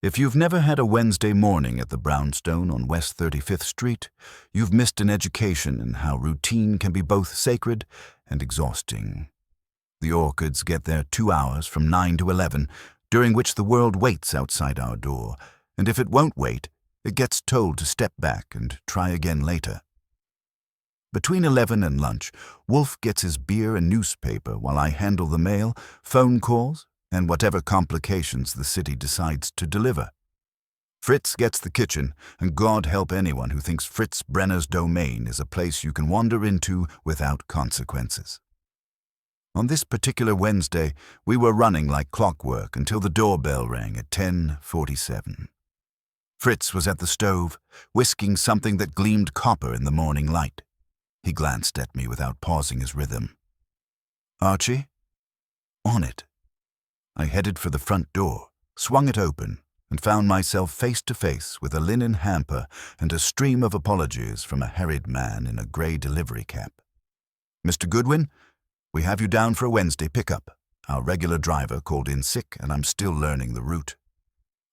If you've never had a Wednesday morning at the Brownstone on West 35th Street, you've missed an education in how routine can be both sacred and exhausting. The Orchids get their 2 hours from 9 to 11, during which the world waits outside our door, and if it won't wait, it gets told to step back and try again later. Between 11 and lunch, Wolfe gets his beer and newspaper while I handle the mail, phone calls, and whatever complications the city decides to deliver. Fritz gets the kitchen, and God help anyone who thinks Fritz Brenner's domain is a place you can wander into without consequences. On this particular Wednesday, we were running like clockwork until the doorbell rang at 10:47. Fritz was at the stove, whisking something that gleamed copper in the morning light. He glanced at me without pausing his rhythm. "Archie?" "On it." I headed for the front door, swung it open, and found myself face to face with a linen hamper and a stream of apologies from a harried man in a grey delivery cap. "Mr. Goodwin, we have you down for a Wednesday pickup. Our regular driver called in sick, and I'm still learning the route."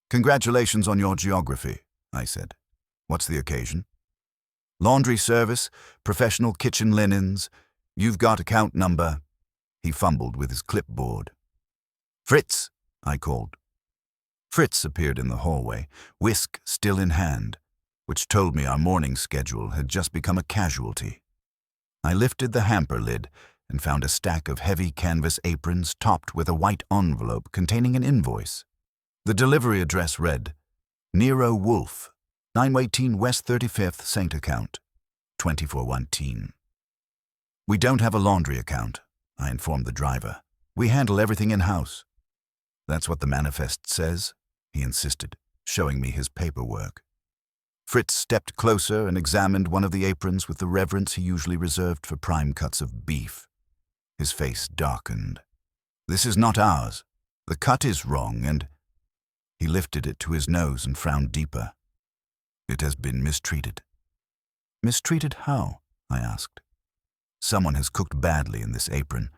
"Congratulations on your geography," I said. "What's the occasion?" "Laundry service, professional kitchen linens. You've got account number." He fumbled with his clipboard. "Fritz," I called. Fritz appeared in the hallway, whisk still in hand, which told me our morning schedule had just become a casualty. I lifted the hamper lid and found a stack of heavy canvas aprons topped with a white envelope containing an invoice. The delivery address read, Nero Wolfe, 918 West 35th St. Account, 24:1. "We don't have a laundry account," I informed the driver. "We handle everything in-house." "That's what the manifest says," he insisted, showing me his paperwork. Fritz stepped closer and examined one of the aprons with the reverence he usually reserved for prime cuts of beef. His face darkened. "This is not ours. The cut is wrong, and—" He lifted it to his nose and frowned deeper. "It has been mistreated." "Mistreated how?" I asked. "Someone has cooked badly in this apron.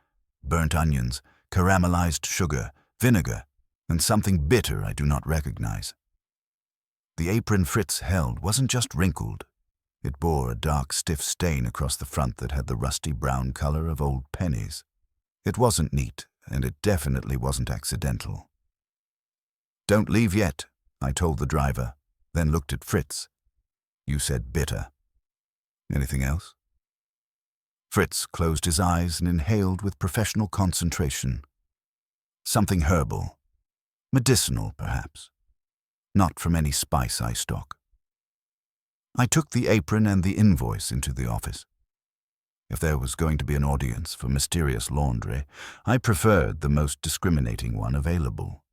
Burnt onions, caramelized sugar, vinegar, and something bitter I do not recognize." The apron Fritz held wasn't just wrinkled. It bore a dark, stiff stain across the front that had the rusty brown color of old pennies. It wasn't neat, and it definitely wasn't accidental. "Don't leave yet," I told the driver, then looked at Fritz. "You said bitter. Anything else?" Fritz closed his eyes and inhaled with professional concentration. Something herbal. Medicinal, perhaps. Not from any spice I stock. I took the apron and the invoice into the office. If there was going to be an audience for mysterious laundry, I preferred the most discriminating one available.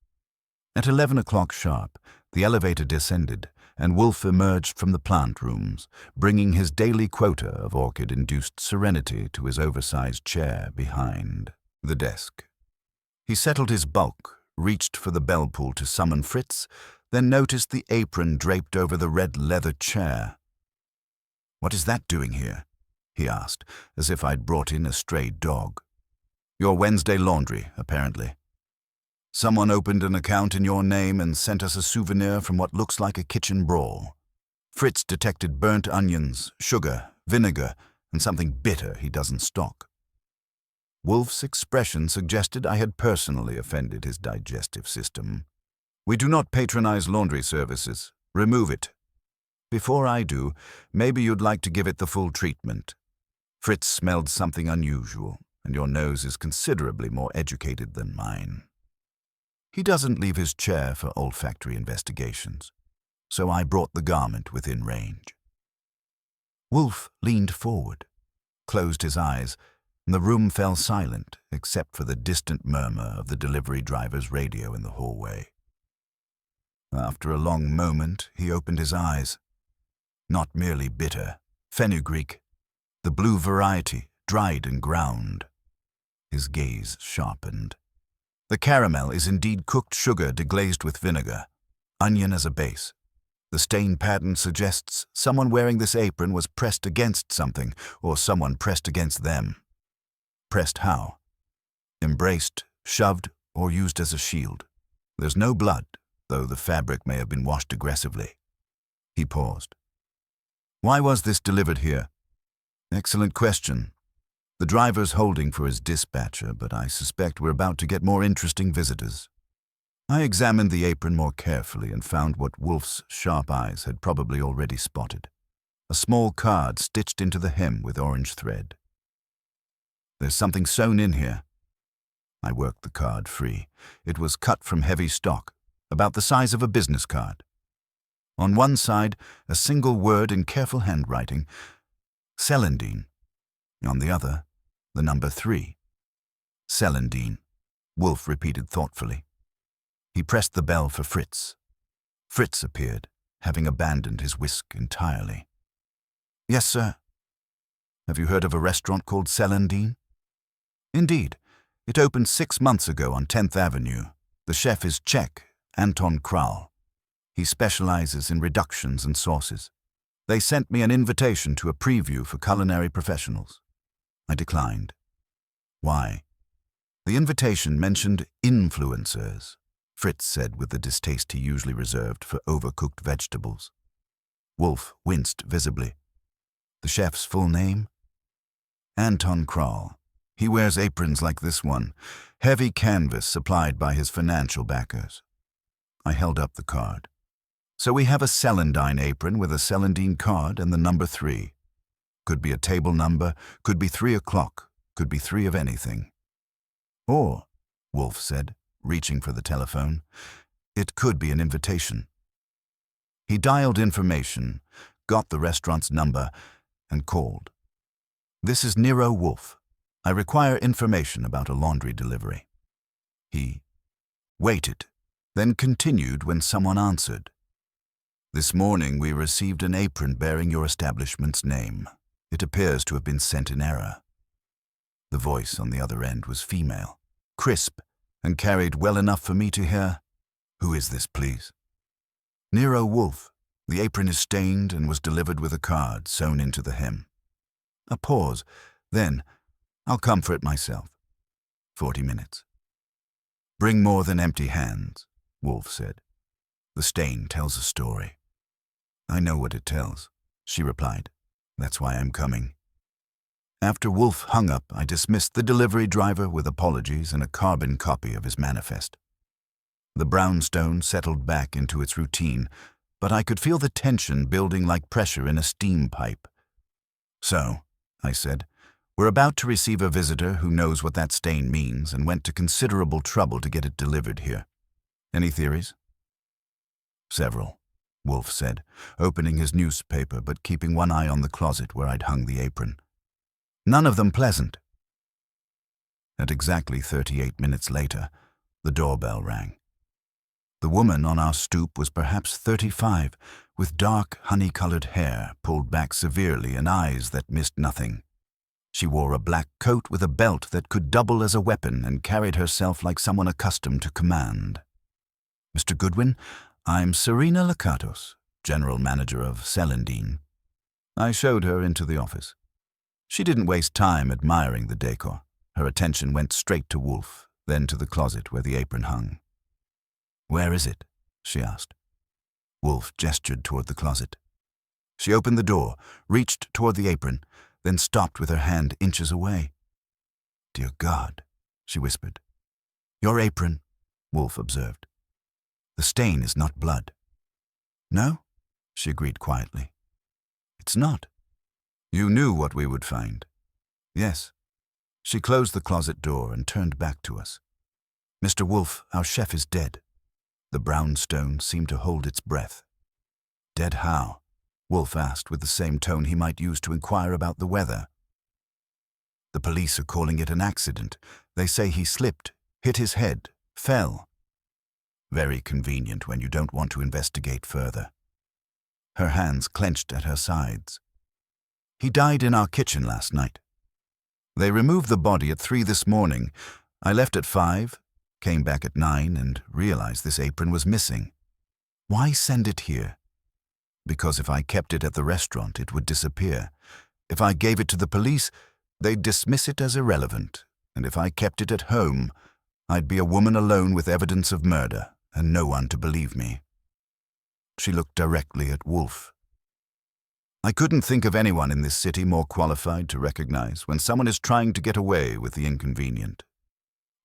At 11 o'clock sharp, the elevator descended, and Wolfe emerged from the plant rooms, bringing his daily quota of orchid-induced serenity to his oversized chair behind the desk. He settled his bulk, reached for the bell pull to summon Fritz, then noticed the apron draped over the red leather chair. "What is that doing here?" he asked, as if I'd brought in a stray dog. "Your Wednesday laundry, apparently. Someone opened an account in your name and sent us a souvenir from what looks like a kitchen brawl. Fritz detected burnt onions, sugar, vinegar, and something bitter he doesn't stock." Wolfe's expression suggested I had personally offended his digestive system. "We do not patronize laundry services. Remove it." "Before I do, maybe you'd like to give it the full treatment. Fritz smelled something unusual, and your nose is considerably more educated than mine. He doesn't leave his chair for olfactory investigations, so I brought the garment within range." Wolfe leaned forward, closed his eyes, and the room fell silent except for the distant murmur of the delivery driver's radio in the hallway. After a long moment, he opened his eyes. Not merely bitter, fenugreek, the blue variety, dried and ground. His gaze sharpened. "The caramel is indeed cooked sugar deglazed with vinegar, onion as a base. The stain pattern suggests someone wearing this apron was pressed against something, or someone pressed against them. Pressed how? Embraced, shoved, or used as a shield. There's no blood, though the fabric may have been washed aggressively. He paused. Why was this delivered here? Excellent question. The driver's holding for his dispatcher, but I suspect we're about to get more interesting visitors. I examined the apron more carefully and found what Wolfe's sharp eyes had probably already spotted. A small card stitched into the hem with orange thread. There's something sewn in here. I worked the card free. It was cut from heavy stock, about the size of a business card. On one side, a single word in careful handwriting, Celandine. On the other, the number 3. Celandine, Wolfe repeated thoughtfully. He pressed the bell for Fritz. Fritz appeared, having abandoned his whisk entirely. Yes, sir. Have you heard of a restaurant called Celandine? Indeed. It opened 6 months ago on 10th Avenue. The chef is Czech, Anton Kral. He specializes in reductions and sauces. They sent me an invitation to a preview for culinary professionals. I declined. Why? The invitation mentioned influencers, Fritz said with the distaste he usually reserved for overcooked vegetables. Wolfe winced visibly. The chef's full name? Anton Kral. He wears aprons like this one, heavy canvas supplied by his financial backers. I held up the card. So we have a Celandine apron with a Celandine card and the number 3. Could be a table number, could be 3 o'clock, could be 3 of anything. Or, Wolfe said, reaching for the telephone, it could be an invitation. He dialed information, got the restaurant's number, and called. This is Nero Wolfe. I require information about a laundry delivery. He waited, then continued when someone answered. This morning we received an apron bearing your establishment's name. It appears to have been sent in error. The voice on the other end was female, crisp, and carried well enough for me to hear, Who is this, please? Nero Wolfe. The apron is stained and was delivered with a card sewn into the hem. A pause, then, I'll come for it myself. 40 minutes. Bring more than empty hands, Wolfe said. The stain tells a story. I know what it tells, she replied. That's why I'm coming. After Wolfe hung up, I dismissed the delivery driver with apologies and a carbon copy of his manifest. The brownstone settled back into its routine, but I could feel the tension building like pressure in a steam pipe. So, I said, we're about to receive a visitor who knows what that stain means and went to considerable trouble to get it delivered here. Any theories? Several, Wolfe said, opening his newspaper but keeping one eye on the closet where I'd hung the apron. None of them pleasant. At exactly 38 minutes later, the doorbell rang. The woman on our stoop was perhaps 35, with dark, honey-colored hair pulled back severely and eyes that missed nothing. She wore a black coat with a belt that could double as a weapon and carried herself like someone accustomed to command. Mr. Goodwin, I'm Serena Lakatos, general manager of Celandine. I showed her into the office. She didn't waste time admiring the decor. Her attention went straight to Wolfe, then to the closet where the apron hung. Where is it? She asked. Wolfe gestured toward the closet. She opened the door, reached toward the apron, then stopped with her hand inches away. Dear God, she whispered. Your apron, Wolfe observed. The stain is not blood. No, she agreed quietly. It's not. You knew what we would find. Yes. She closed the closet door and turned back to us. Mr. Wolfe, our chef is dead. The brownstone seemed to hold its breath. Dead how? Wolfe asked with the same tone he might use to inquire about the weather. The police are calling it an accident. They say he slipped, hit his head, fell. Very convenient when you don't want to investigate further. Her hands clenched at her sides. He died in our kitchen last night. They removed the body at 3 this morning. I left at 5, came back at 9, and realized this apron was missing. Why send it here? Because if I kept it at the restaurant, it would disappear. If I gave it to the police, they'd dismiss it as irrelevant. And if I kept it at home, I'd be a woman alone with evidence of murder, and no one to believe me. She looked directly at Wolfe. I couldn't think of anyone in this city more qualified to recognize when someone is trying to get away with the inconvenient.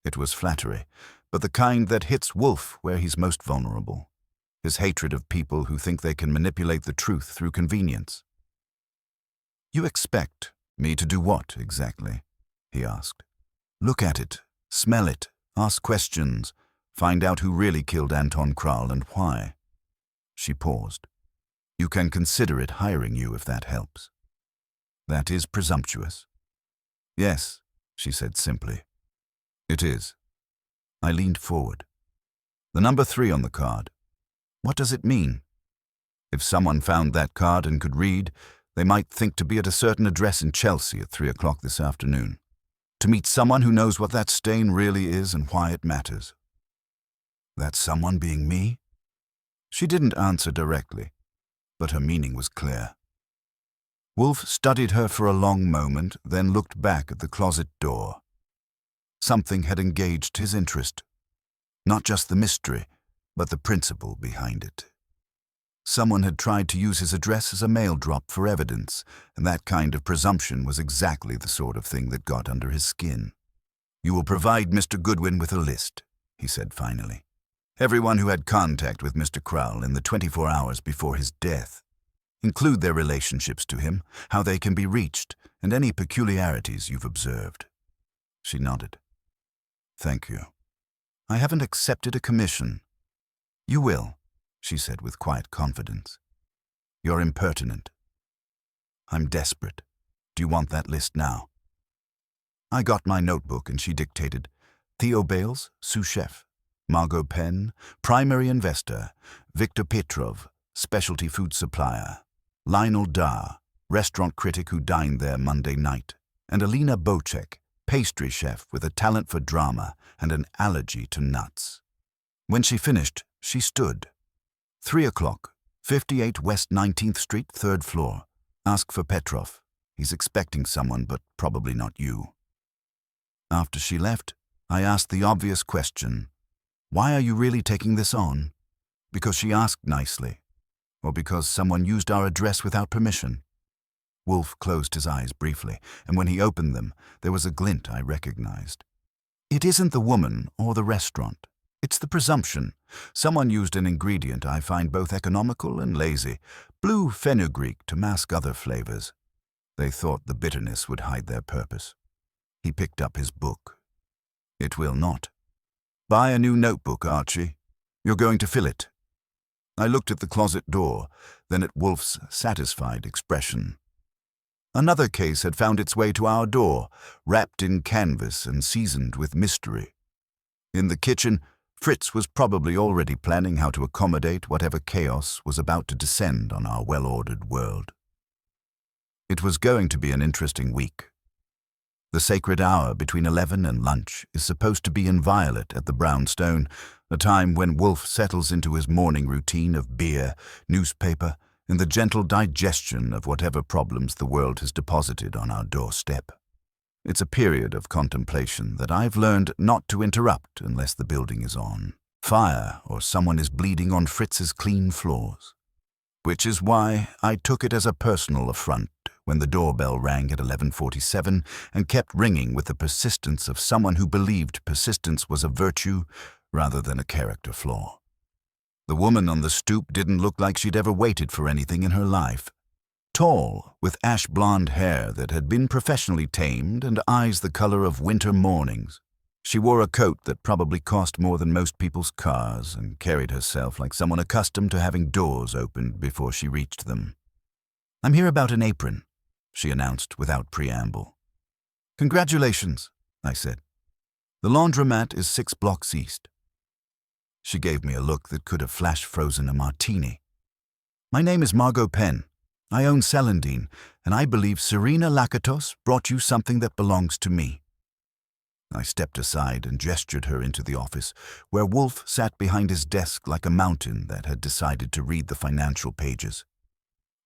It was flattery, but the kind that hits Wolfe where he's most vulnerable. His hatred of people who think they can manipulate the truth through convenience. You expect me to do what, exactly? He asked. Look at it, smell it, ask questions, find out who really killed Anton Kral and why. She paused. You can consider it hiring you if that helps. That is presumptuous. Yes, she said simply. It is. I leaned forward. The number 3 on the card. What does it mean? If someone found that card and could read, they might think to be at a certain address in Chelsea at 3 o'clock this afternoon. To meet someone who knows what that stain really is and why it matters. That someone being me? She didn't answer directly, but her meaning was clear. Wolfe studied her for a long moment, then looked back at the closet door. Something had engaged his interest. Not just the mystery, but the principle behind it. Someone had tried to use his address as a mail drop for evidence, and that kind of presumption was exactly the sort of thing that got under his skin. You will provide Mr. Goodwin with a list, he said finally. Everyone who had contact with Mr. Kral in the 24 hours before his death. Include their relationships to him, how they can be reached, and any peculiarities you've observed. She nodded. Thank you. I haven't accepted a commission. You will, she said with quiet confidence. You're impertinent. I'm desperate. Do you want that list now? I got my notebook and she dictated, Theo Bales, sous chef. Margot Penn, primary investor. Victor Petrov, specialty food supplier. Lionel Dar, restaurant critic who dined there Monday night. And Alina Bocek, pastry chef with a talent for drama and an allergy to nuts. When she finished, she stood. 3 o'clock, 58 West 19th Street, 3rd floor. Ask for Petrov. He's expecting someone, but probably not you. After she left, I asked the obvious question. Why are you really taking this on? Because she asked nicely, or because someone used our address without permission? Wolfe closed his eyes briefly, and when he opened them, there was a glint I recognized. It isn't the woman or the restaurant. It's the presumption. Someone used an ingredient I find both economical and lazy, blue fenugreek to mask other flavors. They thought the bitterness would hide their purpose. He picked up his book. It will not. Buy a new notebook, Archie. You're going to fill it. I looked at the closet door, then at Wolfe's satisfied expression. Another case had found its way to our door, wrapped in canvas and seasoned with mystery. In the kitchen, Fritz was probably already planning how to accommodate whatever chaos was about to descend on our well-ordered world. It was going to be an interesting week. The sacred hour between 11 and lunch is supposed to be inviolate at the Brownstone, a time when Wolfe settles into his morning routine of beer, newspaper, and the gentle digestion of whatever problems the world has deposited on our doorstep. It's a period of contemplation that I've learned not to interrupt unless the building is on fire or someone is bleeding on Fritz's clean floors. Which is why I took it as a personal affront when the doorbell rang at 11:47 and kept ringing with the persistence of someone who believed persistence was a virtue rather than a character flaw. The woman on the stoop didn't look like she'd ever waited for anything in her life. Tall, with ash-blonde hair that had been professionally tamed and eyes the color of winter mornings. She wore a coat that probably cost more than most people's cars and carried herself like someone accustomed to having doors opened before she reached them. I'm here about an apron, she announced without preamble. Congratulations, I said. The laundromat is 6 blocks east. She gave me a look that could have flash-frozen a martini. My name is Margot Penn. I own Celandine, and I believe Serena Lakatos brought you something that belongs to me. I stepped aside and gestured her into the office, where Wolfe sat behind his desk like a mountain that had decided to read the financial pages.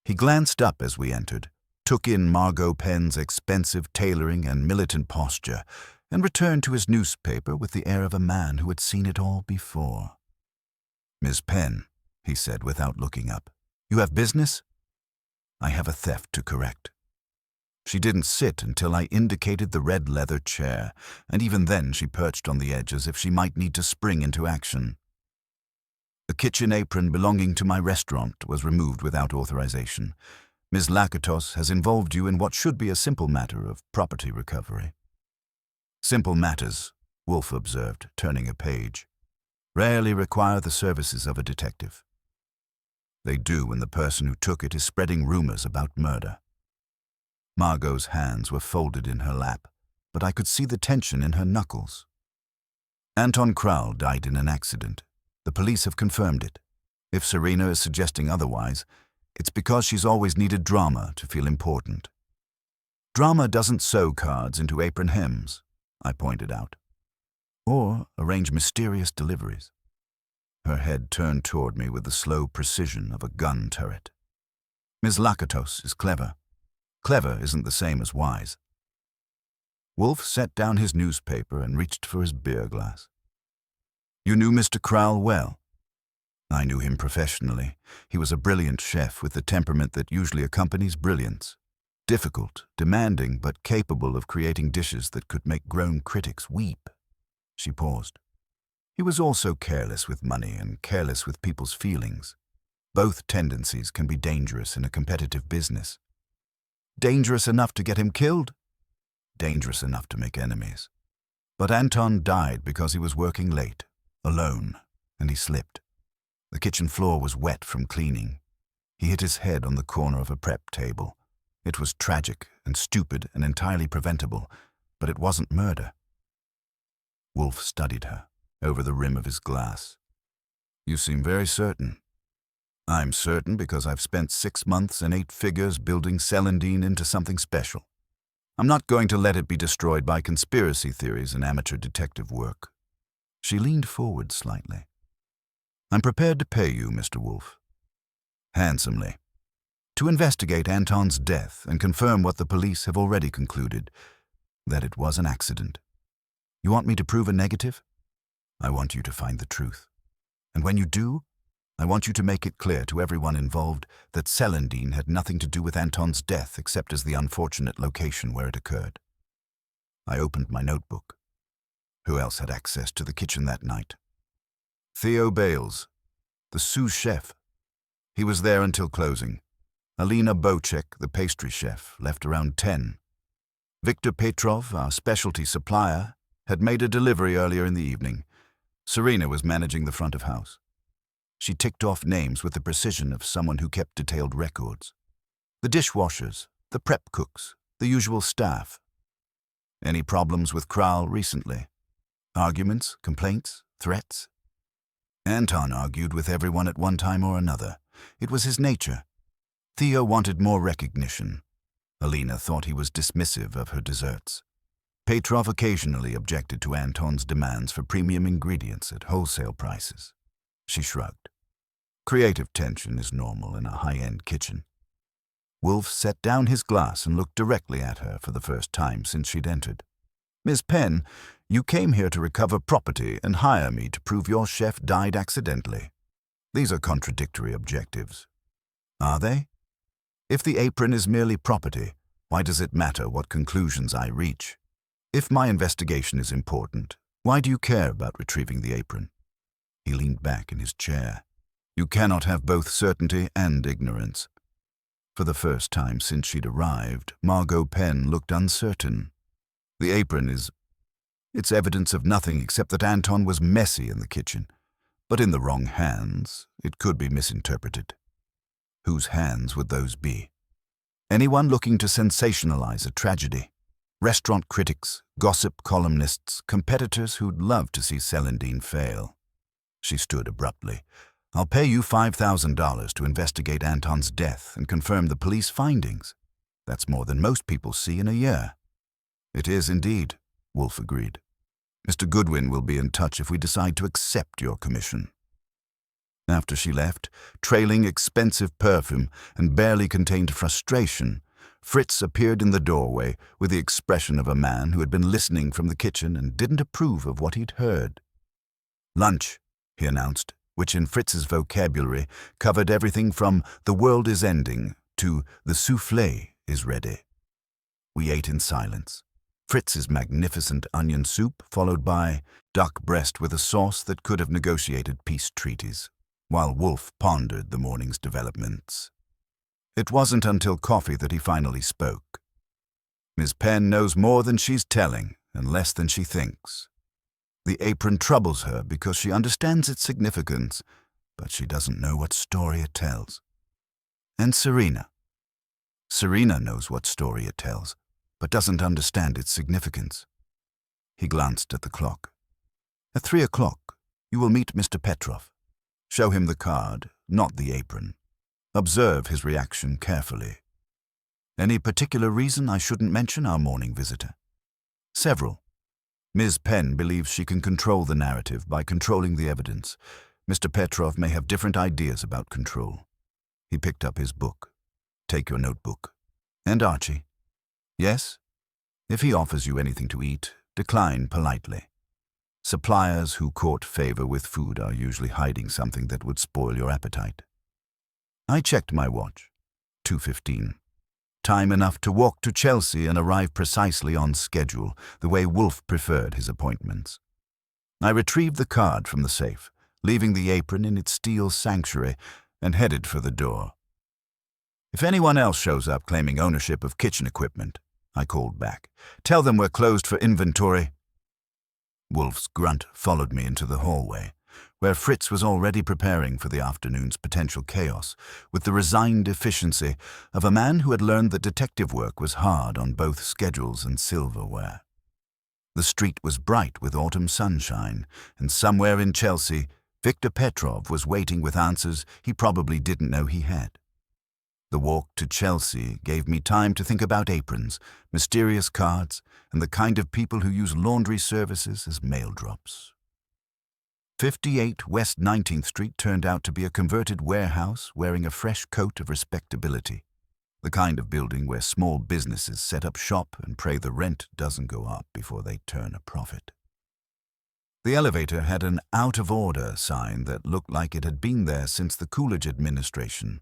He glanced up as we entered, took in Margot Penn's expensive tailoring and militant posture, and returned to his newspaper with the air of a man who had seen it all before. "Miss Penn," he said without looking up, "you have business?" "I have a theft to correct." She didn't sit until I indicated the red leather chair, and even then she perched on the edge as if she might need to spring into action. A kitchen apron belonging to my restaurant was removed without authorization. Ms. Lakatos has involved you in what should be a simple matter of property recovery. Simple matters, Wolfe observed, turning a page, rarely require the services of a detective. They do when the person who took it is spreading rumors about murder. Margot's hands were folded in her lap, but I could see the tension in her knuckles. Anton Crowell died in an accident. The police have confirmed it. If Serena is suggesting otherwise, it's because she's always needed drama to feel important. Drama doesn't sew cards into apron hems, I pointed out, or arrange mysterious deliveries. Her head turned toward me with the slow precision of a gun turret. Ms. Lakatos is clever. Clever isn't the same as wise. Wolfe set down his newspaper and reached for his beer glass. "You knew Mr. Crowell well?" "I knew him professionally. He was a brilliant chef with the temperament that usually accompanies brilliance. Difficult, demanding, but capable of creating dishes that could make grown critics weep." She paused. "He was also careless with money and careless with people's feelings. Both tendencies can be dangerous in a competitive business." "Dangerous enough to get him killed?" "Dangerous enough to make enemies. But Anton died because he was working late, alone, and he slipped. The kitchen floor was wet from cleaning. He hit his head on the corner of a prep table. It was tragic and stupid and entirely preventable, but it wasn't murder." Wolfe studied her over the rim of his glass. "You seem very certain." "I'm certain because I've spent 6 months and 8 figures building Celandine into something special. I'm not going to let it be destroyed by conspiracy theories and amateur detective work." She leaned forward slightly. "I'm prepared to pay you, Mr. Wolfe. Handsomely. To investigate Anton's death and confirm what the police have already concluded, that it was an accident. You want me to prove a negative? I want you to find the truth. And when you do, I want you to make it clear to everyone involved that Celandine had nothing to do with Anton's death except as the unfortunate location where it occurred." I opened my notebook. Who else had access to the kitchen that night? "Theo Bales, the sous chef. He was there until closing. Alina Bocek, the pastry chef, left around 10. Viktor Petrov, our specialty supplier, had made a delivery earlier in the evening. Serena was managing the front of house. She ticked off names with the precision of someone who kept detailed records. The dishwashers, the prep cooks, the usual staff. Any problems with Crowell recently? Arguments, complaints, threats? Anton argued with everyone at one time or another. It was his nature. Theo wanted more recognition. Alina thought he was dismissive of her desserts. Petrov occasionally objected to Anton's demands for premium ingredients at wholesale prices. She shrugged. Creative tension is normal in a high-end kitchen. Wolfe set down his glass and looked directly at her for the first time since she'd entered. "Miss Penn, you came here to recover property and hire me to prove your chef died accidentally. These are contradictory objectives. Are they? If the apron is merely property, why does it matter what conclusions I reach? If my investigation is important, why do you care about retrieving the apron?" He leaned back in his chair. "You cannot have both certainty and ignorance." For the first time since she'd arrived, Margot Penn looked uncertain. "The apron it's evidence of nothing except that Anton was messy in the kitchen. But in the wrong hands, it could be misinterpreted." Whose hands would those be? Anyone looking to sensationalize a tragedy. Restaurant critics, gossip columnists, competitors who'd love to see Celandine fail. She stood abruptly. "I'll pay you $5,000 to investigate Anton's death and confirm the police findings. That's more than most people see in a year." "It is indeed," Wolfe agreed. "Mr. Goodwin will be in touch if we decide to accept your commission." After she left, trailing expensive perfume and barely contained frustration, Fritz appeared in the doorway with the expression of a man who had been listening from the kitchen and didn't approve of what he'd heard. "Lunch," he announced, which in Fritz's vocabulary covered everything from "the world is ending" to "the soufflé is ready." We ate in silence. Fritz's magnificent onion soup, followed by duck breast with a sauce that could have negotiated peace treaties, while Wolfe pondered the morning's developments. It wasn't until coffee that he finally spoke. "Miss Penn knows more than she's telling, and less than she thinks. The apron troubles her because she understands its significance, but she doesn't know what story it tells. And Serena knows what story it tells, but doesn't understand its significance." He glanced at the clock. "At 3 o'clock, you will meet Mr. Petrov. Show him the card, not the apron. Observe his reaction carefully. Any particular reason I shouldn't mention our morning visitor?" "Several. Ms. Penn believes she can control the narrative by controlling the evidence. Mr. Petrov may have different ideas about control." He picked up his book. "Take your notebook. And Archie." "Yes? If he offers you anything to eat, decline politely. Suppliers who court favor with food are usually hiding something that would spoil your appetite." I checked my watch. 2:15. Time enough to walk to Chelsea and arrive precisely on schedule, the way Wolfe preferred his appointments. I retrieved the card from the safe, leaving the apron in its steel sanctuary, and headed for the door. "If anyone else shows up claiming ownership of kitchen equipment," I called back, "tell them we're closed for inventory." Wolfe's grunt followed me into the hallway, where Fritz was already preparing for the afternoon's potential chaos, with the resigned efficiency of a man who had learned that detective work was hard on both schedules and silverware. The street was bright with autumn sunshine, and somewhere in Chelsea, Victor Petrov was waiting with answers he probably didn't know he had. The walk to Chelsea gave me time to think about aprons, mysterious cards, and the kind of people who use laundry services as mail drops. 58 West 19th Street turned out to be a converted warehouse wearing a fresh coat of respectability, the kind of building where small businesses set up shop and pray the rent doesn't go up before they turn a profit. The elevator had an out-of-order sign that looked like it had been there since the Coolidge administration,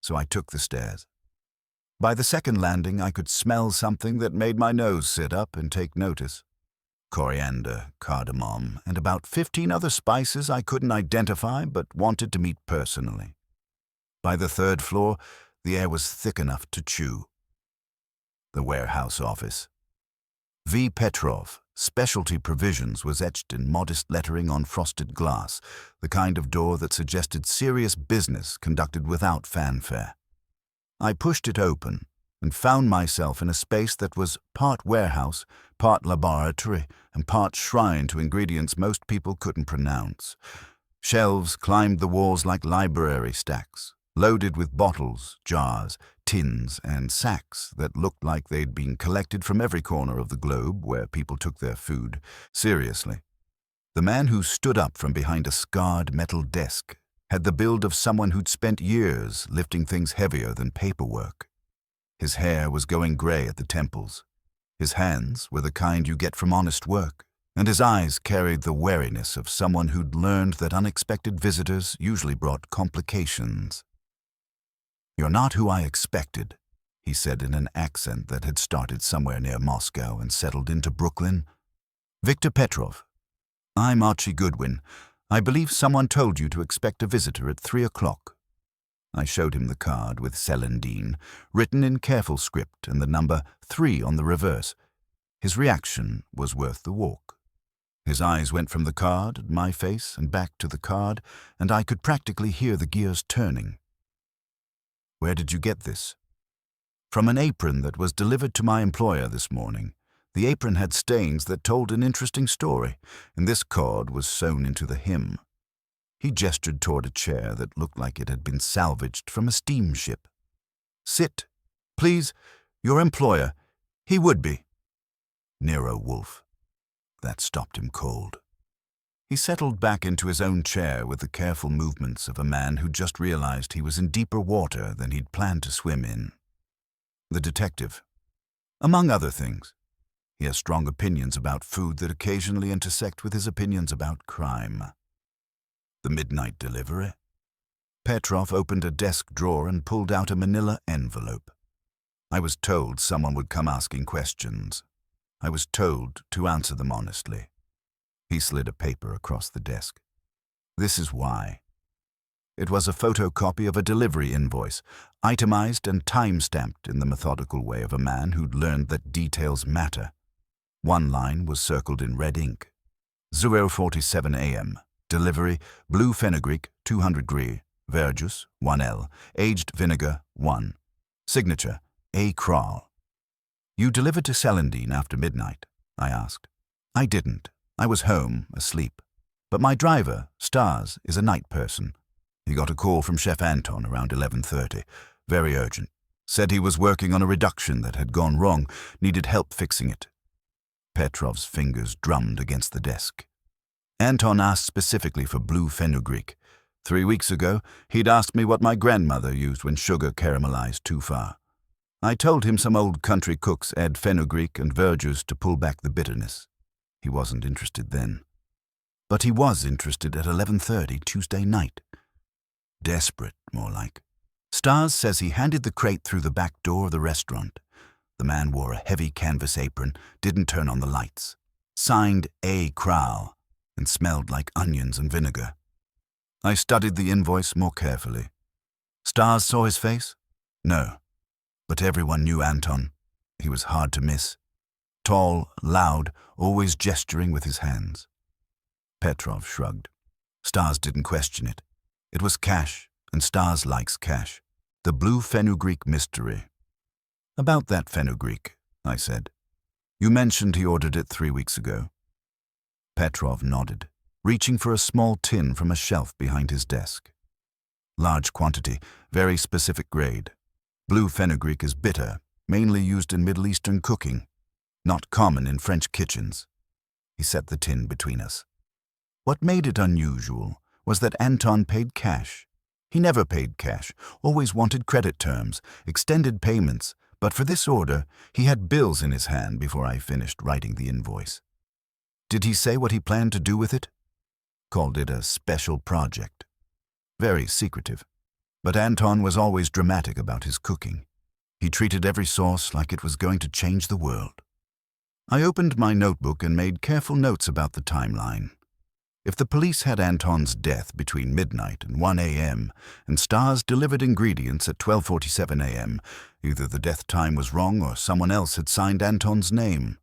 so I took the stairs. By the second landing, I could smell something that made my nose sit up and take notice. Coriander, cardamom, and about 15 other spices I couldn't identify but wanted to meet personally. By the third floor, the air was thick enough to chew. The warehouse office. V. Petrov, Specialty Provisions, was etched in modest lettering on frosted glass, the kind of door that suggested serious business conducted without fanfare. I pushed it open and found myself in a space that was part warehouse, part laboratory, and part shrine to ingredients most people couldn't pronounce. Shelves climbed the walls like library stacks, loaded with bottles, jars, tins, and sacks that looked like they'd been collected from every corner of the globe where people took their food seriously. The man who stood up from behind a scarred metal desk had the build of someone who'd spent years lifting things heavier than paperwork. His hair was going gray at the temples. His hands were the kind you get from honest work, and his eyes carried the wariness of someone who'd learned that unexpected visitors usually brought complications. "You're not who I expected," he said in an accent that had started somewhere near Moscow and settled into Brooklyn. "Victor Petrov. I'm Archie Goodwin. I believe someone told you to expect a visitor at 3 o'clock. I showed him the card with Celandine, written in careful script and the number 3 on the reverse. His reaction was worth the walk. His eyes went from the card at my face and back to the card, and I could practically hear the gears turning. "Where did you get this?" "From an apron that was delivered to my employer this morning. The apron had stains that told an interesting story, and this cord was sewn into the hem." He gestured toward a chair that looked like it had been salvaged from a steamship. "Sit. Please, your employer. He would be." Nero Wolfe. That stopped him cold. He settled back into his own chair with the careful movements of a man who just realized he was in deeper water than he'd planned to swim in. The detective. Among other things, he has strong opinions about food that occasionally intersect with his opinions about crime. The midnight delivery? Petrov opened a desk drawer and pulled out a manila envelope. I was told someone would come asking questions. I was told to answer them honestly. He slid a paper across the desk. This is why. It was a photocopy of a delivery invoice, itemized and time-stamped in the methodical way of a man who'd learned that details matter. One line was circled in red ink. 0:47 a.m. Delivery, blue fenugreek, 200 gr. Verjuice, 1L. Aged vinegar, 1. Signature, A. Krall. You delivered to Celandine after midnight? I asked. I didn't. I was home, asleep. But my driver, Stars, is a night person. He got a call from Chef Anton around 11:30. Very urgent. Said he was working on a reduction that had gone wrong, needed help fixing it. Petrov's fingers drummed against the desk. Anton asked specifically for blue fenugreek. 3 weeks ago, he'd asked me what my grandmother used when sugar caramelized too far. I told him some old country cooks add fenugreek and verjuice to pull back the bitterness. He wasn't interested then. But he was interested at 11:30 Tuesday night. Desperate, more like. Stars says he handed the crate through the back door of the restaurant. The man wore a heavy canvas apron, didn't turn on the lights. Signed A. Krall, and smelled like onions and vinegar. I studied the invoice more carefully. Stars saw his face? No. But everyone knew Anton. He was hard to miss. Tall, loud, always gesturing with his hands. Petrov shrugged. Stars didn't question it. It was cash, and Stars likes cash. The blue fenugreek mystery. About that fenugreek, I said. You mentioned he ordered it 3 weeks ago. Petrov nodded, reaching for a small tin from a shelf behind his desk. Large quantity, very specific grade. Blue fenugreek is bitter, mainly used in Middle Eastern cooking. Not common in French kitchens. He set the tin between us. What made it unusual was that Anton paid cash. He never paid cash, always wanted credit terms, extended payments, but for this order, he had bills in his hand before I finished writing the invoice. Did he say what he planned to do with it? Called it a special project. Very secretive. But Anton was always dramatic about his cooking. He treated every sauce like it was going to change the world. I opened my notebook and made careful notes about the timeline. If the police had Anton's death between midnight and 1 a.m. and Stars delivered ingredients at 12:47 a.m., either the death time was wrong or someone else had signed Anton's name.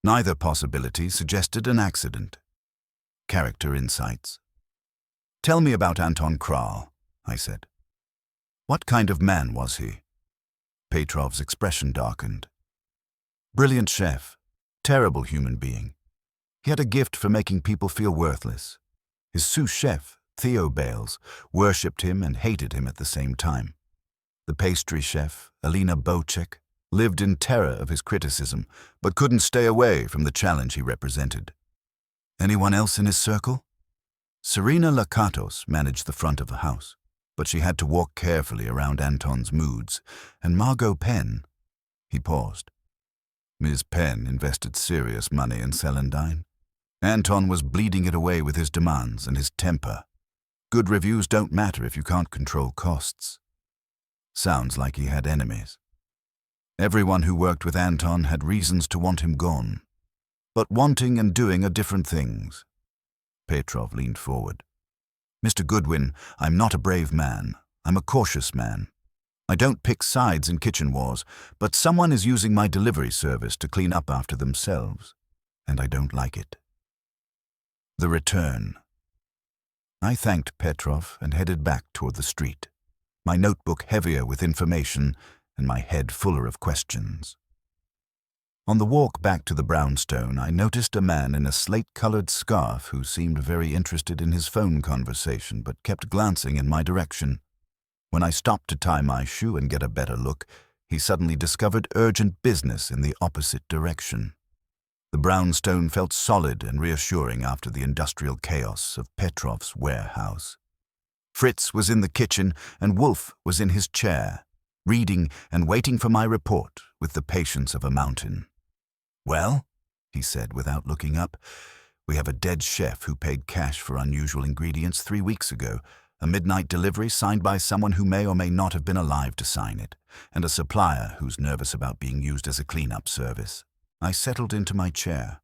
Neither possibility suggested an accident. Character insights. Tell me about Anton Krall, I said. What kind of man was he? Petrov's expression darkened. Brilliant chef. Terrible human being. He had a gift for making people feel worthless. His sous chef, Theo Bales, worshipped him and hated him at the same time. The pastry chef, Alina Bocek, lived in terror of his criticism, but couldn't stay away from the challenge he represented. Anyone else in his circle? Serena Lakatos managed the front of the house, but she had to walk carefully around Anton's moods, and Margot Penn. He paused. Ms. Penn invested serious money in Celandine. Anton was bleeding it away with his demands and his temper. Good reviews don't matter if you can't control costs. Sounds like he had enemies. Everyone who worked with Anton had reasons to want him gone. But wanting and doing are different things. Petrov leaned forward. Mr. Goodwin, I'm not a brave man. I'm a cautious man. I don't pick sides in kitchen wars, but someone is using my delivery service to clean up after themselves, and I don't like it. The return. I thanked Petrov and headed back toward the street, my notebook heavier with information and my head fuller of questions. On the walk back to the brownstone, I noticed a man in a slate-colored scarf who seemed very interested in his phone conversation but kept glancing in my direction. When I stopped to tie my shoe and get a better look, he suddenly discovered urgent business in the opposite direction. The brownstone felt solid and reassuring after the industrial chaos of Petrov's warehouse. Fritz was in the kitchen and Wolfe was in his chair, reading and waiting for my report with the patience of a mountain. "Well," he said without looking up, We have a dead chef who paid cash for unusual ingredients 3 weeks ago, a midnight delivery signed by someone who may or may not have been alive to sign it, and a supplier who's nervous about being used as a cleanup service. I settled into my chair.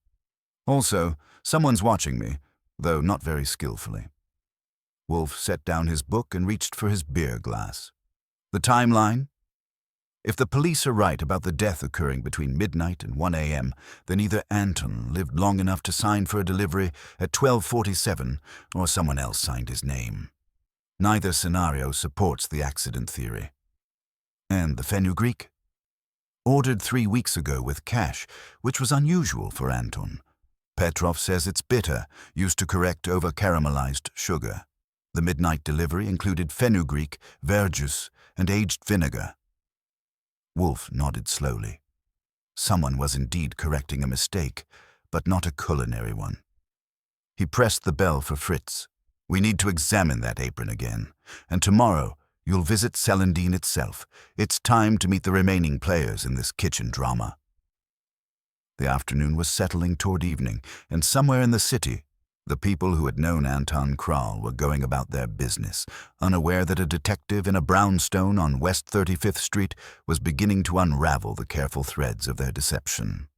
Also, someone's watching me, though not very skillfully. Wolfe set down his book and reached for his beer glass. The timeline? If the police are right about the death occurring between midnight and 1 a.m., then either Anton lived long enough to sign for a delivery at 12:47 or someone else signed his name. Neither scenario supports the accident theory. And the fenugreek? Ordered 3 weeks ago with cash, which was unusual for Anton. Petrov says it's bitter, used to correct over-caramelized sugar. The midnight delivery included fenugreek, verjuice, and aged vinegar. Wolfe nodded slowly. Someone was indeed correcting a mistake, but not a culinary one. He pressed the bell for Fritz. We need to examine that apron again, and tomorrow you'll visit Celandine itself. It's time to meet the remaining players in this kitchen drama. The afternoon was settling toward evening, and somewhere in the city, the people who had known Anton Kral were going about their business, unaware that a detective in a brownstone on West 35th Street was beginning to unravel the careful threads of their deception.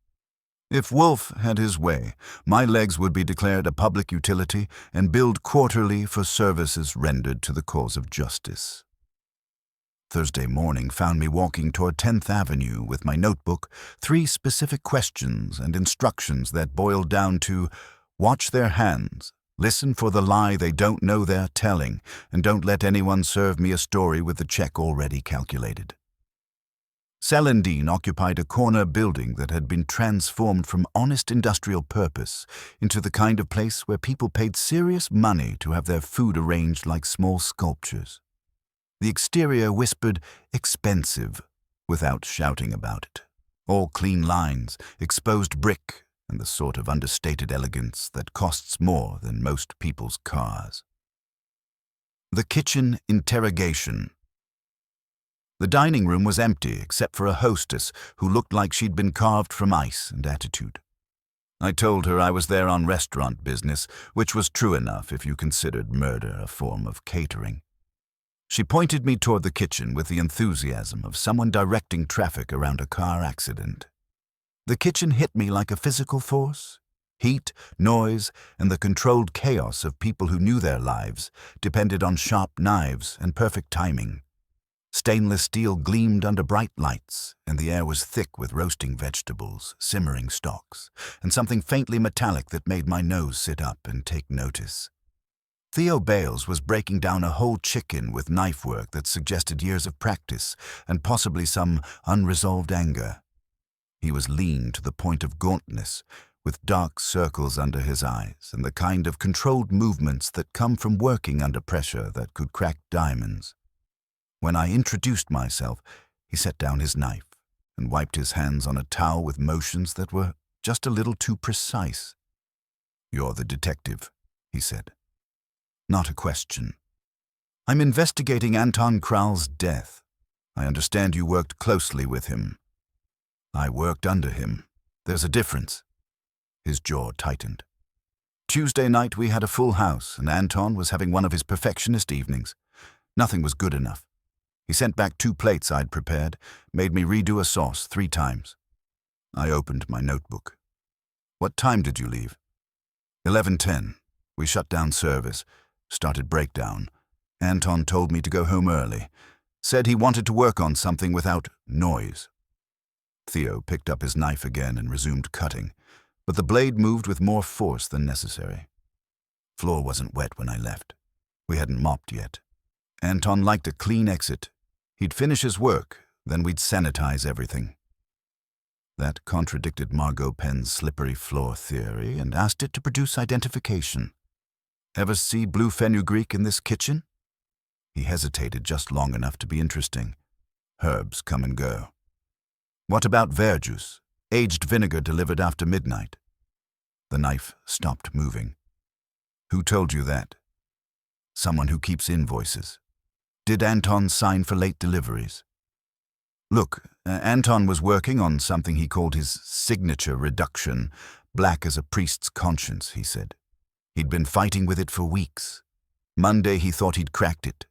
If Wolfe had his way, my legs would be declared a public utility and billed quarterly for services rendered to the cause of justice. Thursday morning found me walking toward 10th Avenue with my notebook, 3 specific questions and instructions that boiled down to: watch their hands, listen for the lie they don't know they're telling, and don't let anyone serve me a story with the check already calculated. Celandine occupied a corner building that had been transformed from honest industrial purpose into the kind of place where people paid serious money to have their food arranged like small sculptures. The exterior whispered expensive without shouting about it. All clean lines, exposed brick, and the sort of understated elegance that costs more than most people's cars. The kitchen interrogation. The dining room was empty except for a hostess who looked like she'd been carved from ice and attitude. I told her I was there on restaurant business, which was true enough if you considered murder a form of catering. She pointed me toward the kitchen with the enthusiasm of someone directing traffic around a car accident. The kitchen hit me like a physical force. Heat, noise, and the controlled chaos of people who knew their lives depended on sharp knives and perfect timing. Stainless steel gleamed under bright lights, and the air was thick with roasting vegetables, simmering stalks, and something faintly metallic that made my nose sit up and take notice. Theo Bales was breaking down a whole chicken with knife work that suggested years of practice and possibly some unresolved anger. He was lean to the point of gauntness, with dark circles under his eyes and the kind of controlled movements that come from working under pressure that could crack diamonds. When I introduced myself, he set down his knife and wiped his hands on a towel with motions that were just a little too precise. "You're the detective," he said. Not a question. "I'm investigating Anton Kral's death. I understand you worked closely with him." "I worked under him. There's a difference." His jaw tightened. "Tuesday night we had a full house, and Anton was having one of his perfectionist evenings. Nothing was good enough. He sent back 2 plates I'd prepared, made me redo a sauce 3 times. I opened my notebook. "What time did you leave?" 11:10. We shut down service, started breakdown. Anton told me to go home early. Said he wanted to work on something without noise." Theo picked up his knife again and resumed cutting, but the blade moved with more force than necessary. Floor wasn't wet when I left. We hadn't mopped yet. Anton liked a clean exit. He'd finish his work, then we'd sanitize everything. That contradicted Margot Penn's slippery floor theory and asked it to produce identification. "Ever see blue fenugreek in this kitchen?" He hesitated just long enough to be interesting. "Herbs come and go." "What about verjuice? Aged vinegar delivered after midnight." The knife stopped moving. "Who told you that?" "Someone who keeps invoices." "Did Anton sign for late deliveries?" "Look, Anton was working on something he called his signature reduction, Black as a priest's conscience, he said. He'd been fighting with it for weeks. Monday he thought he'd cracked it.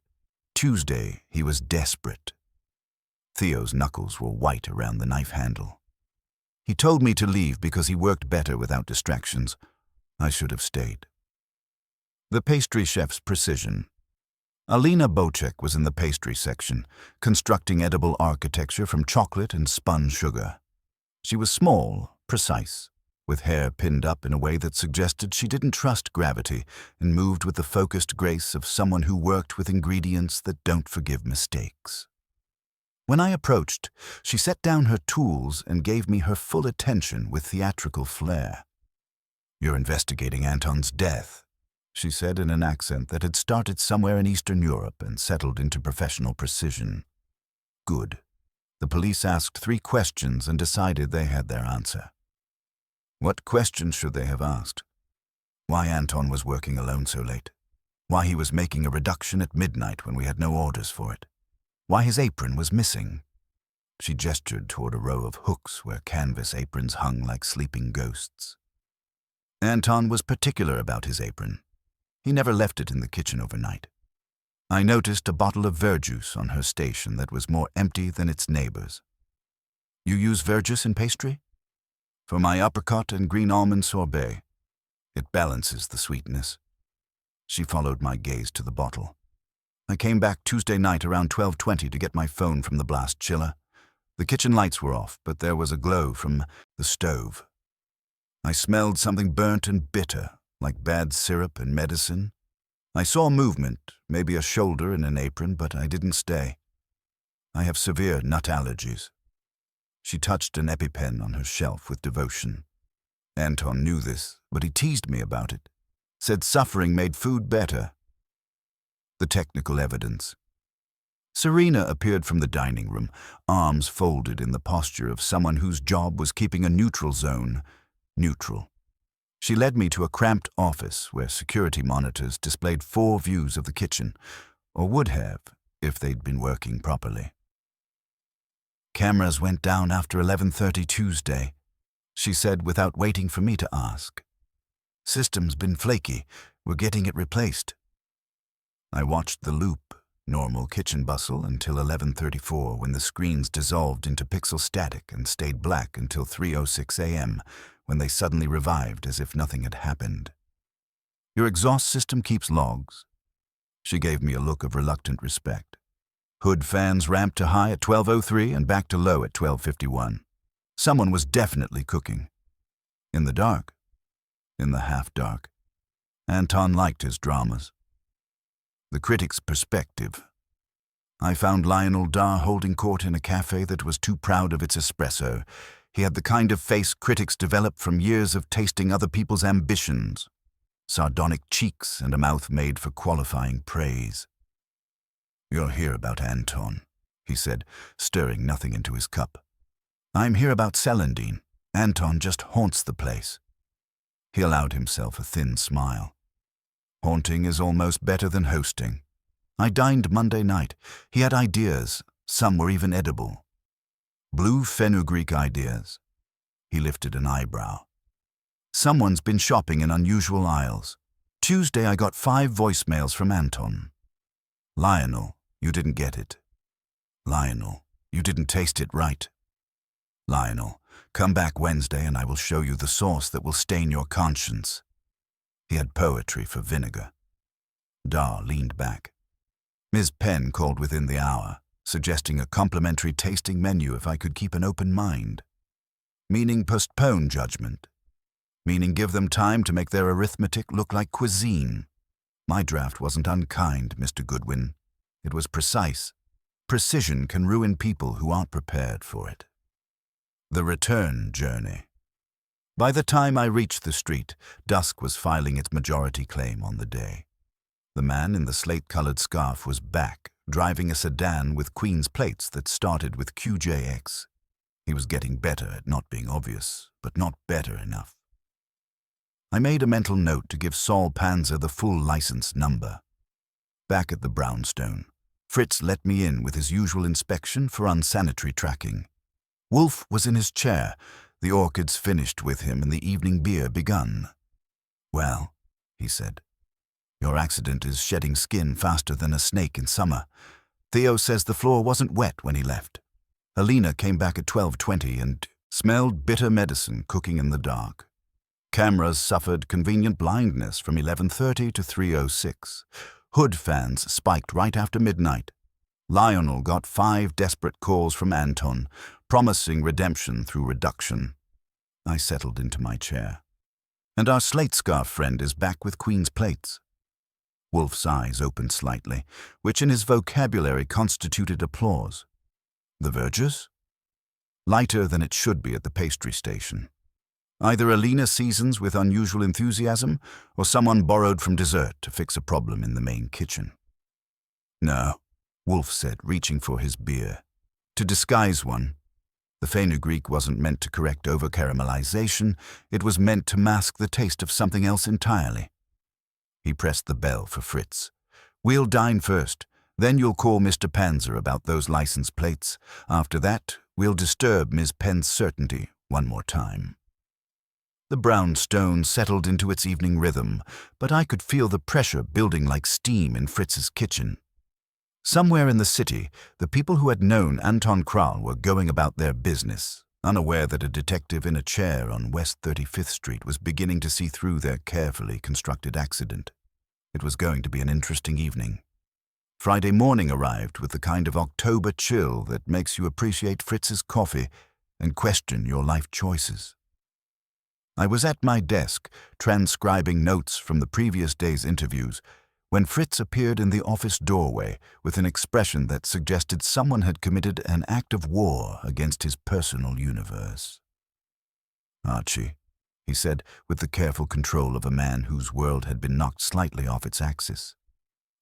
Tuesday he was desperate. Theo's knuckles were white around the knife handle. He told me to leave because he worked better without distractions. I should have stayed. The pastry chef's precision. Alina Bocek was in the pastry section, constructing edible architecture from chocolate and spun sugar. She was small, precise, with hair pinned up in a way that suggested she didn't trust gravity and moved with the focused grace of someone who worked with ingredients that don't forgive mistakes. When I approached, she set down her tools and gave me her full attention with theatrical flair. "You're investigating Anton's death," she said in an accent that had started somewhere in Eastern Europe and settled into professional precision. Good. The police asked 3 questions and decided they had their answer. What questions should they have asked? Why Anton was working alone so late. Why he was making a reduction at midnight when we had no orders for it. Why his apron was missing. She gestured toward a row of hooks where canvas aprons hung like sleeping ghosts. Anton was particular about his apron. He never left it in the kitchen overnight. I noticed a bottle of verjuice on her station that was more empty than its neighbors. "You use verjuice in pastry?" "For my apricot and green almond sorbet. It balances the sweetness." She followed my gaze to the bottle. I came back Tuesday night around 12:20 to get my phone from the blast chiller. The kitchen lights were off, but there was a glow from the stove. I smelled something burnt and bitter, like bad syrup and medicine. I saw movement, maybe a shoulder in an apron, but I didn't stay. I have severe nut allergies. She touched an EpiPen on her shelf with devotion. Anton knew this, but he teased me about it. Said suffering made food better. The technical evidence. Serena appeared from the dining room, arms folded in the posture of someone whose job was keeping a neutral zone neutral. She led me to a cramped office where security monitors displayed 4 views of the kitchen, or would have if they'd been working properly. "Cameras went down after 11:30 Tuesday," she said without waiting for me to ask. "System's been flaky. We're getting it replaced." I watched the loop, normal kitchen bustle, until 11:34 when the screens dissolved into pixel static and stayed black until 3:06 a.m. when they suddenly revived as if nothing had happened. "Your exhaust system keeps logs." She gave me a look of reluctant respect. Hood fans ramped to high at 12:03 and back to low at 12:51. Someone was definitely cooking. In the dark. In the half-dark. Anton liked his dramas. The critic's perspective. I found Lionel Dar holding court in a cafe that was too proud of its espresso. He had the kind of face critics develop from years of tasting other people's ambitions. Sardonic cheeks and a mouth made for qualifying praise. "You're here about Anton," he said, stirring nothing into his cup. "I'm here about Celandine. Anton just haunts the place." He allowed himself a thin smile. "Haunting is almost better than hosting. I dined Monday night. He had ideas. Some were even edible. Blue fenugreek ideas." He lifted an eyebrow. "Someone's been shopping in unusual aisles. Tuesday I got 5 voicemails from Anton. Lionel, you didn't get it. Lionel, you didn't taste it right. Lionel, come back Wednesday and I will show you the sauce that will stain your conscience." He had poetry for vinegar. Dar leaned back. Ms. Penn called within the hour, suggesting a complimentary tasting menu if I could keep an open mind. Meaning postpone judgment. Meaning give them time to make their arithmetic look like cuisine. My draft wasn't unkind, Mr. Goodwin. It was precise. Precision can ruin people who aren't prepared for it. The return journey. By the time I reached the street, dusk was filing its majority claim on the day. The man in the slate-colored scarf was back, driving a sedan with Queen's plates that started with QJX. He was getting better at not being obvious, but not better enough. I made a mental note to give Saul Panzer the full license number. Back at the brownstone, Fritz let me in with his usual inspection for unsanitary tracking. Wolfe was in his chair, The orchids finished with him and the evening beer begun. "Well," he said, "your accident is shedding skin faster than a snake in summer. Theo says the floor wasn't wet when he left. Alina came back at 12:20 and smelled bitter medicine cooking in the dark. Cameras suffered convenient blindness from 11:30 to 3:06. Hood fans spiked right after midnight. Lionel got 5 desperate calls from Anton, promising redemption through reduction." I settled into my chair. "And our slate scarf friend is back with Queen's plates." Wolfe's eyes opened slightly, which in his vocabulary constituted applause. "The vergers?" "Lighter than it should be at the pastry station. Either Alina seasons with unusual enthusiasm, or someone borrowed from dessert to fix a problem in the main kitchen." "No," Wolfe said, reaching for his beer. "To disguise one. The fenugreek wasn't meant to correct over-caramelization, it was meant to mask the taste of something else entirely." He pressed the bell for Fritz. "We'll dine first, then you'll call Mr. Panzer about those license plates. After that, we'll disturb Ms. Penn's certainty one more time." The brownstone settled into its evening rhythm, but I could feel the pressure building like steam in Fritz's kitchen. Somewhere in the city, the people who had known Anton Kral were going about their business, unaware that a detective in a chair on West 35th Street was beginning to see through their carefully constructed accident. It was going to be an interesting evening. Friday morning arrived with the kind of October chill that makes you appreciate Fritz's coffee and question your life choices. I was at my desk, transcribing notes from the previous day's interviews, when Fritz appeared in the office doorway with an expression that suggested someone had committed an act of war against his personal universe. "Archie," he said with the careful control of a man whose world had been knocked slightly off its axis.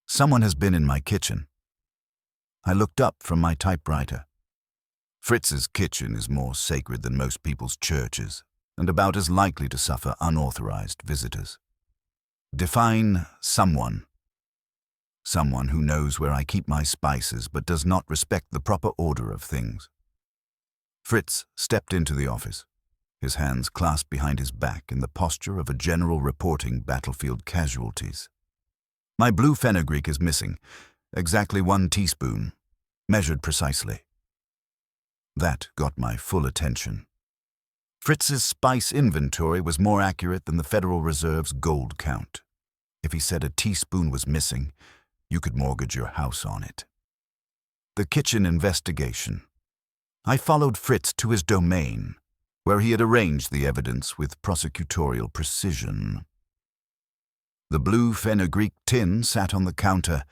"Someone has been in my kitchen." I looked up from my typewriter. Fritz's kitchen is more sacred than most people's churches, and about as likely to suffer unauthorized visitors. Define someone. Someone who knows where I keep my spices but does not respect the proper order of things. Fritz stepped into the office, his hands clasped behind his back in the posture of a general reporting battlefield casualties. "My blue fenugreek is missing, exactly 1 teaspoon, measured precisely." That got my full attention. Fritz's spice inventory was more accurate than the Federal Reserve's gold count. If he said a teaspoon was missing, you could mortgage your house on it. The kitchen investigation. I followed Fritz to his domain, where he had arranged the evidence with prosecutorial precision. The blue fenugreek tin sat on the counter,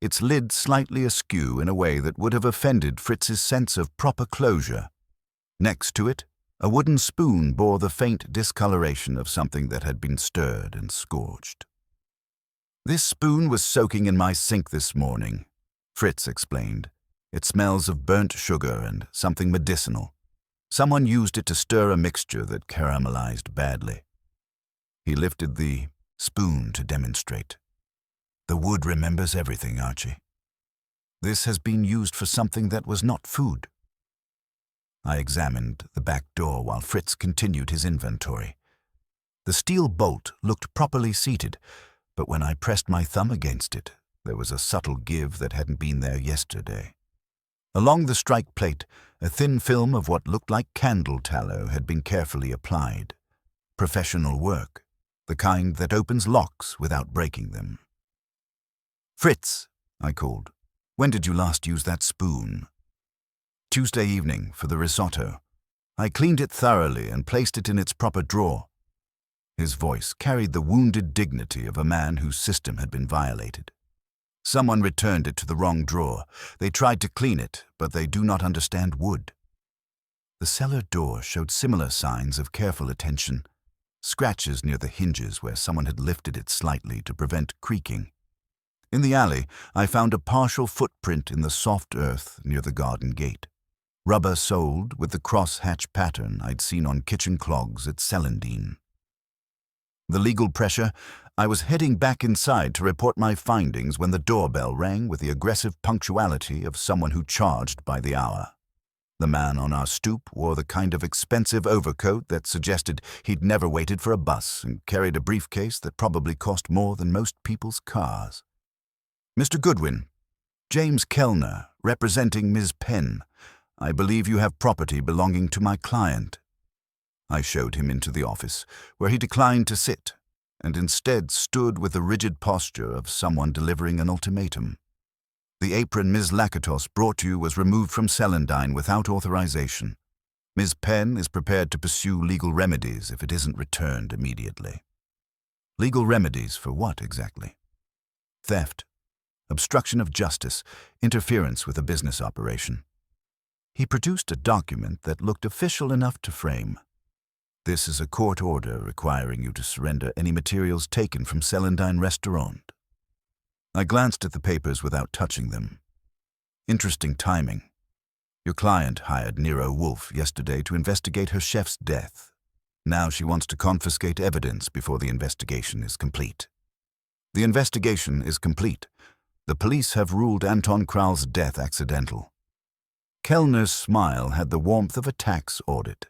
its lid slightly askew in a way that would have offended Fritz's sense of proper closure. Next to it, a wooden spoon bore the faint discoloration of something that had been stirred and scorched. "This spoon was soaking in my sink this morning," Fritz explained. "It smells of burnt sugar and something medicinal. Someone used it to stir a mixture that caramelized badly." He lifted the spoon to demonstrate. "The wood remembers everything, Archie. This has been used for something that was not food." I examined the back door while Fritz continued his inventory. The steel bolt looked properly seated, but when I pressed my thumb against it, there was a subtle give that hadn't been there yesterday. Along the strike plate, a thin film of what looked like candle tallow had been carefully applied. Professional work, the kind that opens locks without breaking them. "Fritz," I called, "when did you last use that spoon?" "Tuesday evening for the risotto. I cleaned it thoroughly and placed it in its proper drawer." His voice carried the wounded dignity of a man whose system had been violated. "Someone returned it to the wrong drawer. They tried to clean it, but they do not understand wood." The cellar door showed similar signs of careful attention, scratches near the hinges where someone had lifted it slightly to prevent creaking. In the alley, I found a partial footprint in the soft earth near the garden gate. Rubber-soled with the cross-hatch pattern I'd seen on kitchen clogs at Celandine. The legal pressure, I was heading back inside to report my findings when the doorbell rang with the aggressive punctuality of someone who charged by the hour. The man on our stoop wore the kind of expensive overcoat that suggested he'd never waited for a bus and carried a briefcase that probably cost more than most people's cars. "Mr. Goodwin, James Kellner, representing Ms. Penn. I believe you have property belonging to my client." I showed him into the office, where he declined to sit, and instead stood with the rigid posture of someone delivering an ultimatum. "The apron Ms. Lakatos brought you was removed from Celandine without authorization. Ms. Penn is prepared to pursue legal remedies if it isn't returned immediately." Legal remedies for what exactly? Theft, obstruction of justice, interference with a business operation. He produced a document that looked official enough to frame. "This is a court order requiring you to surrender any materials taken from Celandine Restaurant." I glanced at the papers without touching them. "Interesting timing. Your client hired Nero Wolfe yesterday to investigate her chef's death. Now she wants to confiscate evidence before the investigation is complete." "The investigation is complete. The police have ruled Anton Kral's death accidental." Kellner's smile had the warmth of a tax audit.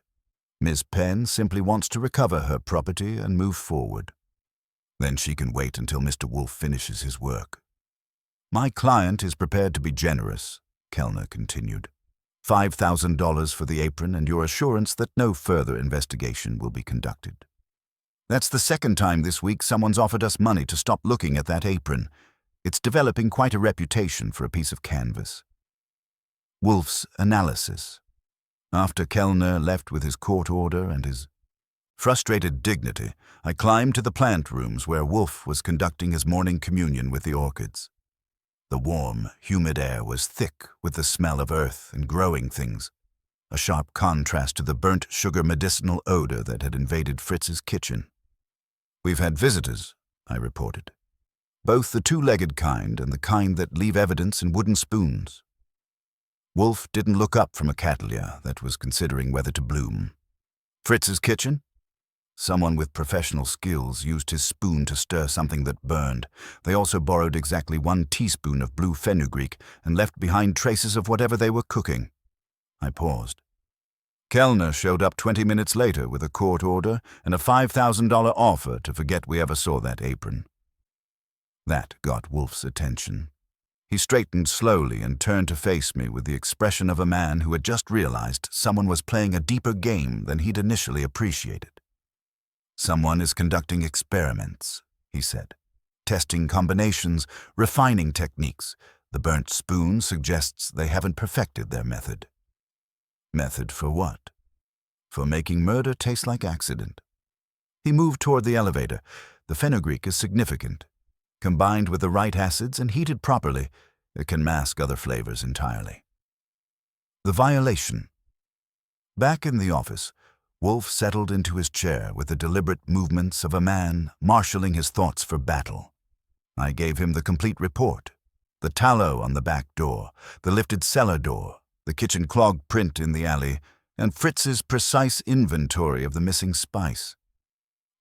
"Ms. Penn simply wants to recover her property and move forward. Then she can wait until Mr. Wolfe finishes his work." "My client is prepared to be generous," Kellner continued. $5,000 for the apron and your assurance that no further investigation will be conducted." "That's the second time this week someone's offered us money to stop looking at that apron. It's developing quite a reputation for a piece of canvas." Wolfe's analysis. After Kellner left with his court order and his frustrated dignity, I climbed to the plant rooms where Wolfe was conducting his morning communion with the orchids. The warm, humid air was thick with the smell of earth and growing things, a sharp contrast to the burnt sugar medicinal odor that had invaded Fritz's kitchen. "We've had visitors," I reported. "Both the two-legged kind and the kind that leave evidence in wooden spoons." Wolfe didn't look up from a cattleya that was considering whether to bloom. "Fritz's kitchen?" Someone with professional skills used his spoon to stir something that burned. They also borrowed exactly 1 teaspoon of blue fenugreek and left behind traces of whatever they were cooking. I paused. "Kellner showed up 20 minutes later with a court order and a $5,000 offer to forget we ever saw that apron." That got Wolfe's attention. He straightened slowly and turned to face me with the expression of a man who had just realized someone was playing a deeper game than he'd initially appreciated. "Someone is conducting experiments," he said. "Testing combinations, refining techniques. The burnt spoon suggests they haven't perfected their method." "Method for what?" "For making murder taste like accident." He moved toward the elevator. "The fenugreek is significant. Combined with the right acids and heated properly, it can mask other flavors entirely." The violation. Back in the office, Wolfe settled into his chair with the deliberate movements of a man marshalling his thoughts for battle. I gave him the complete report. The tallow on the back door, the lifted cellar door, the kitchen clog print in the alley, and Fritz's precise inventory of the missing spice.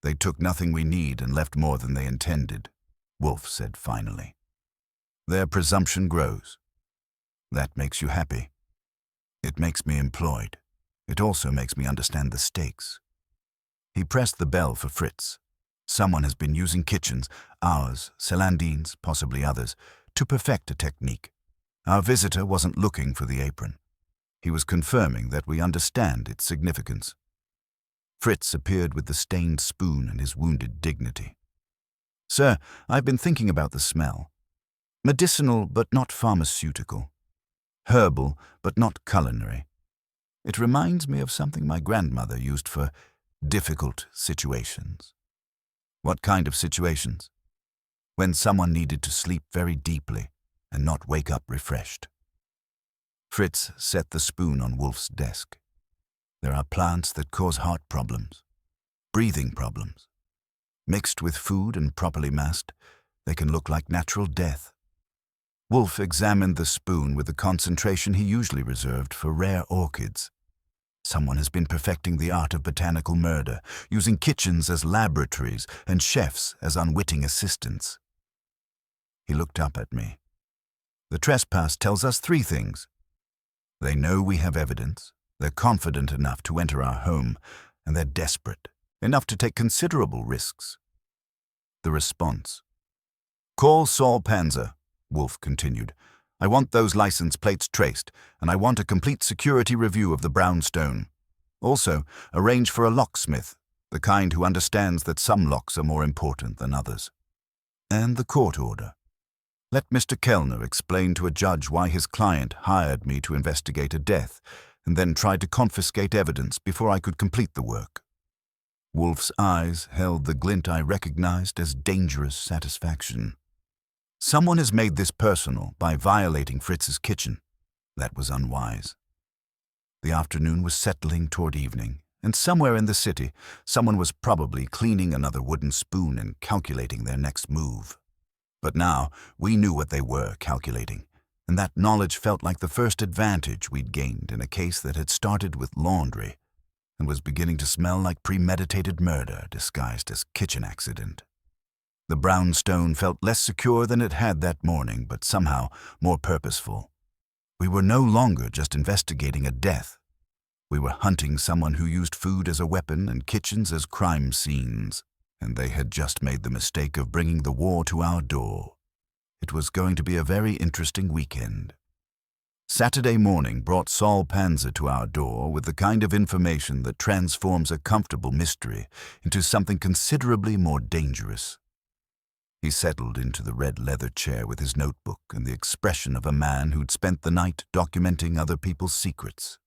"They took nothing we need and left more than they intended," Wolfe said finally. "Their presumption grows. That makes you happy. It makes me employed. It also makes me understand the stakes." He pressed the bell for Fritz. "Someone has been using kitchens, ours, Celandine's, possibly others, to perfect a technique. Our visitor wasn't looking for the apron. He was confirming that we understand its significance." Fritz appeared with the stained spoon and his wounded dignity. "Sir, I've been thinking about the smell. Medicinal but not pharmaceutical. Herbal but not culinary. It reminds me of something my grandmother used for difficult situations." "What kind of situations?" "When someone needed to sleep very deeply and not wake up refreshed." Fritz set the spoon on Wolfe's desk. "There are plants that cause heart problems, breathing problems. Mixed with food and properly masked, they can look like natural death." Wolfe examined the spoon with the concentration he usually reserved for rare orchids. "Someone has been perfecting the art of botanical murder, using kitchens as laboratories and chefs as unwitting assistants." He looked up at me. "The trespass tells us 3 things. They know we have evidence, they're confident enough to enter our home, and they're desperate, enough to take considerable risks. The response. "Call Saul Panzer," Wolfe continued. "I want those license plates traced, and I want a complete security review of the brownstone. Also, arrange for a locksmith, the kind who understands that some locks are more important than others. And the court order. Let Mr. Kellner explain to a judge why his client hired me to investigate a death and then tried to confiscate evidence before I could complete the work." Wolfe's eyes held the glint I recognized as dangerous satisfaction. Someone has made this personal by violating Fritz's kitchen. That was unwise. The afternoon was settling toward evening, and somewhere in the city, someone was probably cleaning another wooden spoon and calculating their next move. But now, we knew what they were calculating, and that knowledge felt like the first advantage we'd gained in a case that had started with laundry and was beginning to smell like premeditated murder disguised as kitchen accident. The brownstone felt less secure than it had that morning, but somehow more purposeful. We were no longer just investigating a death. We were hunting someone who used food as a weapon and kitchens as crime scenes, and they had just made the mistake of bringing the war to our door. It was going to be a very interesting weekend. Saturday morning brought Saul Panzer to our door with the kind of information that transforms a comfortable mystery into something considerably more dangerous. He settled into the red leather chair with his notebook and the expression of a man who'd spent the night documenting other people's secrets.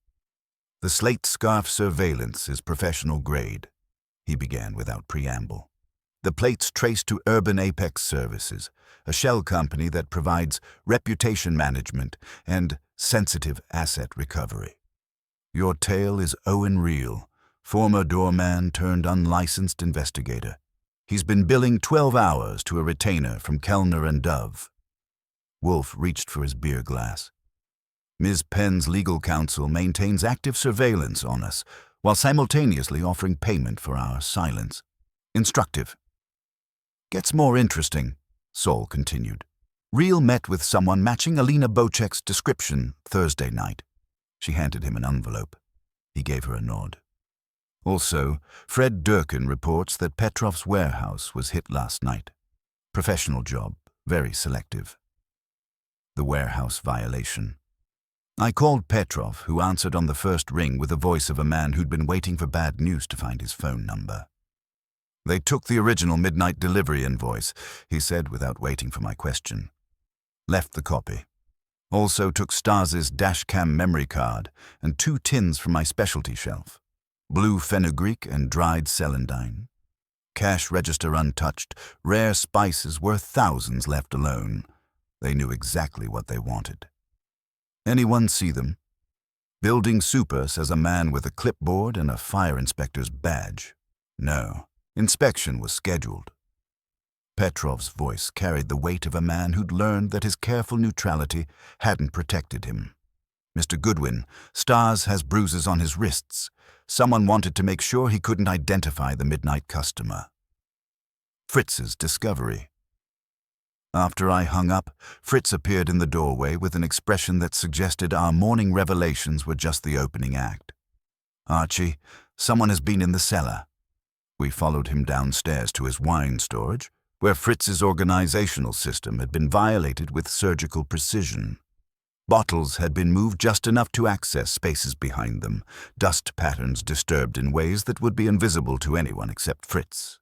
"The slate scarf surveillance is professional grade," he began without preamble. "The plates traced to Urban Apex Services, a shell company that provides reputation management and sensitive asset recovery. Your tale is Owen Reel, former doorman turned unlicensed investigator. He's been billing 12 hours to a retainer from Kellner and Dove." Wolfe reached for his beer glass. "Ms. Penn's legal counsel maintains active surveillance on us, while simultaneously offering payment for our silence. Instructive." "Gets more interesting," Saul continued. "Reel met with someone matching Alina Bocek's description Thursday night." She handed him an envelope. He gave her a nod. "Also, Fred Durkin reports that Petrov's warehouse was hit last night. Professional job, very selective." The warehouse violation. I called Petrov, who answered on the first ring with the voice of a man who'd been waiting for bad news to find his phone number. "They took the original midnight delivery invoice," he said without waiting for my question. "Left the copy. Also took Stas's dashcam memory card and 2 tins from my specialty shelf. Blue fenugreek and dried celandine. Cash register untouched, rare spices worth thousands left alone. They knew exactly what they wanted." "Anyone see them?" "Building super," says a man with a clipboard and a fire inspector's badge. "No. Inspection was scheduled." Petrov's voice carried the weight of a man who'd learned that his careful neutrality hadn't protected him. "Mr. Goodwin, Stas has bruises on his wrists. Someone wanted to make sure he couldn't identify the midnight customer." Fritz's discovery. After I hung up, Fritz appeared in the doorway with an expression that suggested our morning revelations were just the opening act. "Archie, someone has been in the cellar." We followed him downstairs to his wine storage, where Fritz's organizational system had been violated with surgical precision. Bottles had been moved just enough to access spaces behind them, dust patterns disturbed in ways that would be invisible to anyone except Fritz.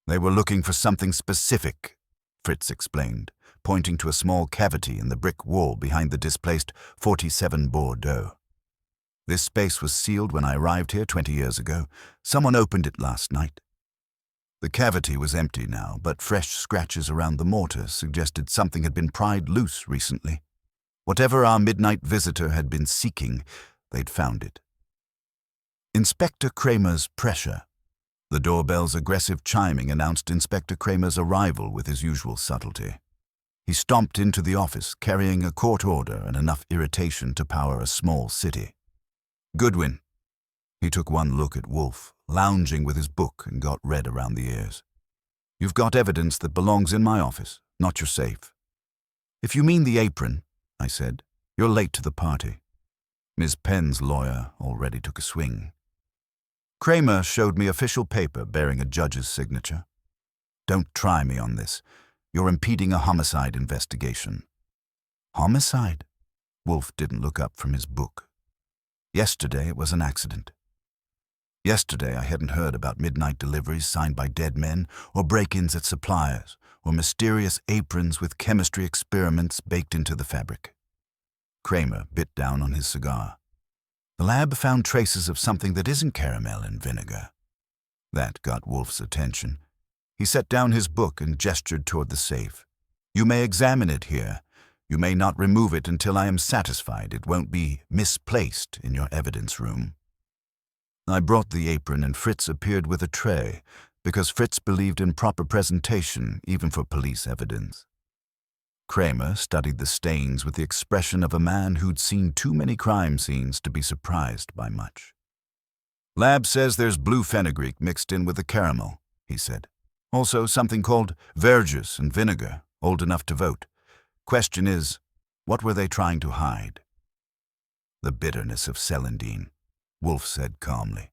"They were looking for something specific," Fritz explained, pointing to a small cavity in the brick wall behind the displaced 47 Bordeaux. "This space was sealed when I arrived here 20 years ago. Someone opened it last night." The cavity was empty now, but fresh scratches around the mortar suggested something had been pried loose recently. Whatever our midnight visitor had been seeking, they'd found it. Inspector Kramer's pressure. The doorbell's aggressive chiming announced Inspector Kramer's arrival with his usual subtlety. He stomped into the office, carrying a court order and enough irritation to power a small city. "Goodwin." He took one look at Wolfe, lounging with his book, and got red around the ears. "You've got evidence that belongs in my office, not your safe." "If you mean the apron," I said, "you're late to the party." Ms. Penn's lawyer already took a swing. Kramer showed me official paper bearing a judge's signature. Don't try me on this. You're impeding a homicide investigation. Homicide? Wolfe didn't look up from his book. Yesterday it was an accident. Yesterday I hadn't heard about midnight deliveries signed by dead men, or break-ins at suppliers, or mysterious aprons with chemistry experiments baked into the fabric. Kramer bit down on his cigar. The lab found traces of something that isn't caramel and vinegar. That got Wolfe's attention. He set down his book and gestured toward the safe. You may examine it here. You may not remove it until I am satisfied it won't be misplaced in your evidence room. I brought the apron and Fritz appeared with a tray, because Fritz believed in proper presentation even for police evidence. Kramer studied the stains with the expression of a man who'd seen too many crime scenes to be surprised by much. Lab says there's blue fenugreek mixed in with the caramel, he said. Also something called verjuice and vinegar, old enough to vote. Question is, what were they trying to hide? The bitterness of celandine, Wolfe said calmly.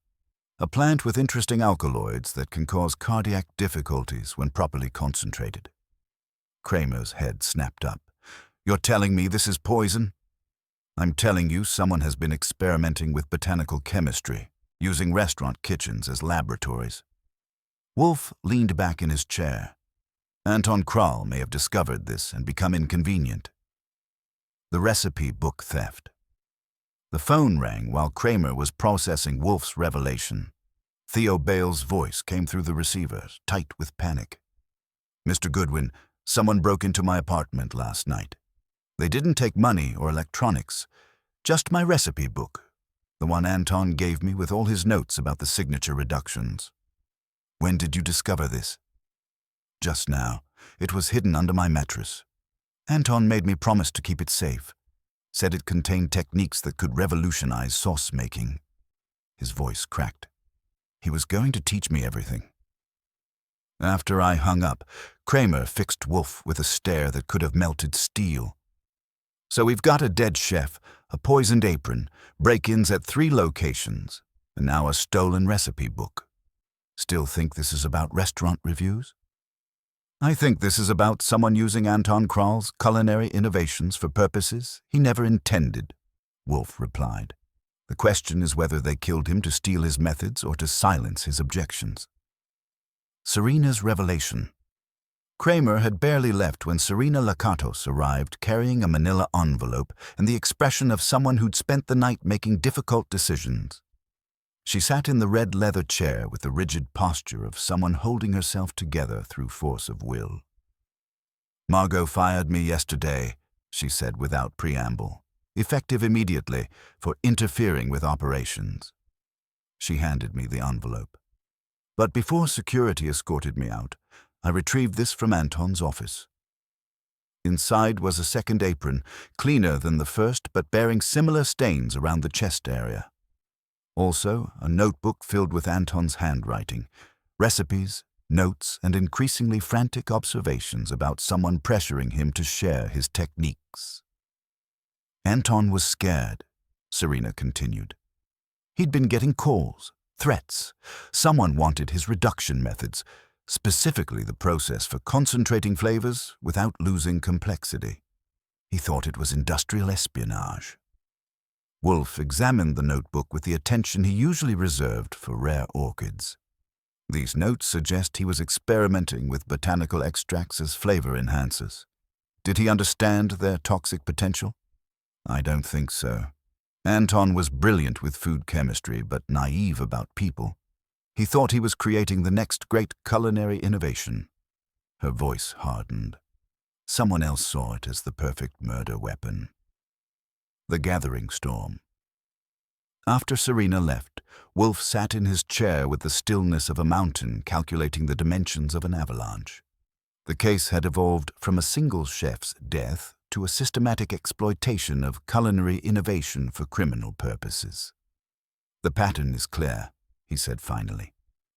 A plant with interesting alkaloids that can cause cardiac difficulties when properly concentrated. Kramer's head snapped up. You're telling me this is poison? I'm telling you someone has been experimenting with botanical chemistry, using restaurant kitchens as laboratories. Wolfe leaned back in his chair. Anton Krall may have discovered this and become inconvenient. The recipe book theft. The phone rang while Kramer was processing Wolfe's revelation. Theo Bale's voice came through the receiver, tight with panic. Mr. Goodwin, someone broke into my apartment last night. They didn't take money or electronics, just my recipe book, the one Anton gave me with all his notes about the signature reductions. When did you discover this? Just now. It was hidden under my mattress. Anton made me promise to keep it safe. Said it contained techniques that could revolutionize sauce making. His voice cracked. He was going to teach me everything. After I hung up, Kramer fixed Wolfe with a stare that could have melted steel. So we've got a dead chef, a poisoned apron, break-ins at 3 locations, and now a stolen recipe book. Still think this is about restaurant reviews? I think this is about someone using Anton Krall's culinary innovations for purposes he never intended, Wolfe replied. The question is whether they killed him to steal his methods or to silence his objections. Serena's revelation. Kramer had barely left when Serena Lakatos arrived carrying a manila envelope and the expression of someone who'd spent the night making difficult decisions. She sat in the red leather chair with the rigid posture of someone holding herself together through force of will. Margot fired me yesterday, she said without preamble, effective immediately for interfering with operations. She handed me the envelope. But before security escorted me out, I retrieved this from Anton's office. Inside was a second apron, cleaner than the first but bearing similar stains around the chest area. Also, a notebook filled with Anton's handwriting, recipes, notes, and increasingly frantic observations about someone pressuring him to share his techniques. Anton was scared, Serena continued. He'd been getting calls, threats. Someone wanted his reduction methods, specifically the process for concentrating flavors without losing complexity. He thought it was industrial espionage. Wolfe examined the notebook with the attention he usually reserved for rare orchids. These notes suggest he was experimenting with botanical extracts as flavor enhancers. Did he understand their toxic potential? I don't think so. Anton was brilliant with food chemistry, but naive about people. He thought he was creating the next great culinary innovation. Her voice hardened. Someone else saw it as the perfect murder weapon. The gathering storm. After Serena left, Wolfe sat in his chair with the stillness of a mountain calculating the dimensions of an avalanche. The case had evolved from a single chef's death to a systematic exploitation of culinary innovation for criminal purposes. The pattern is clear, he said finally.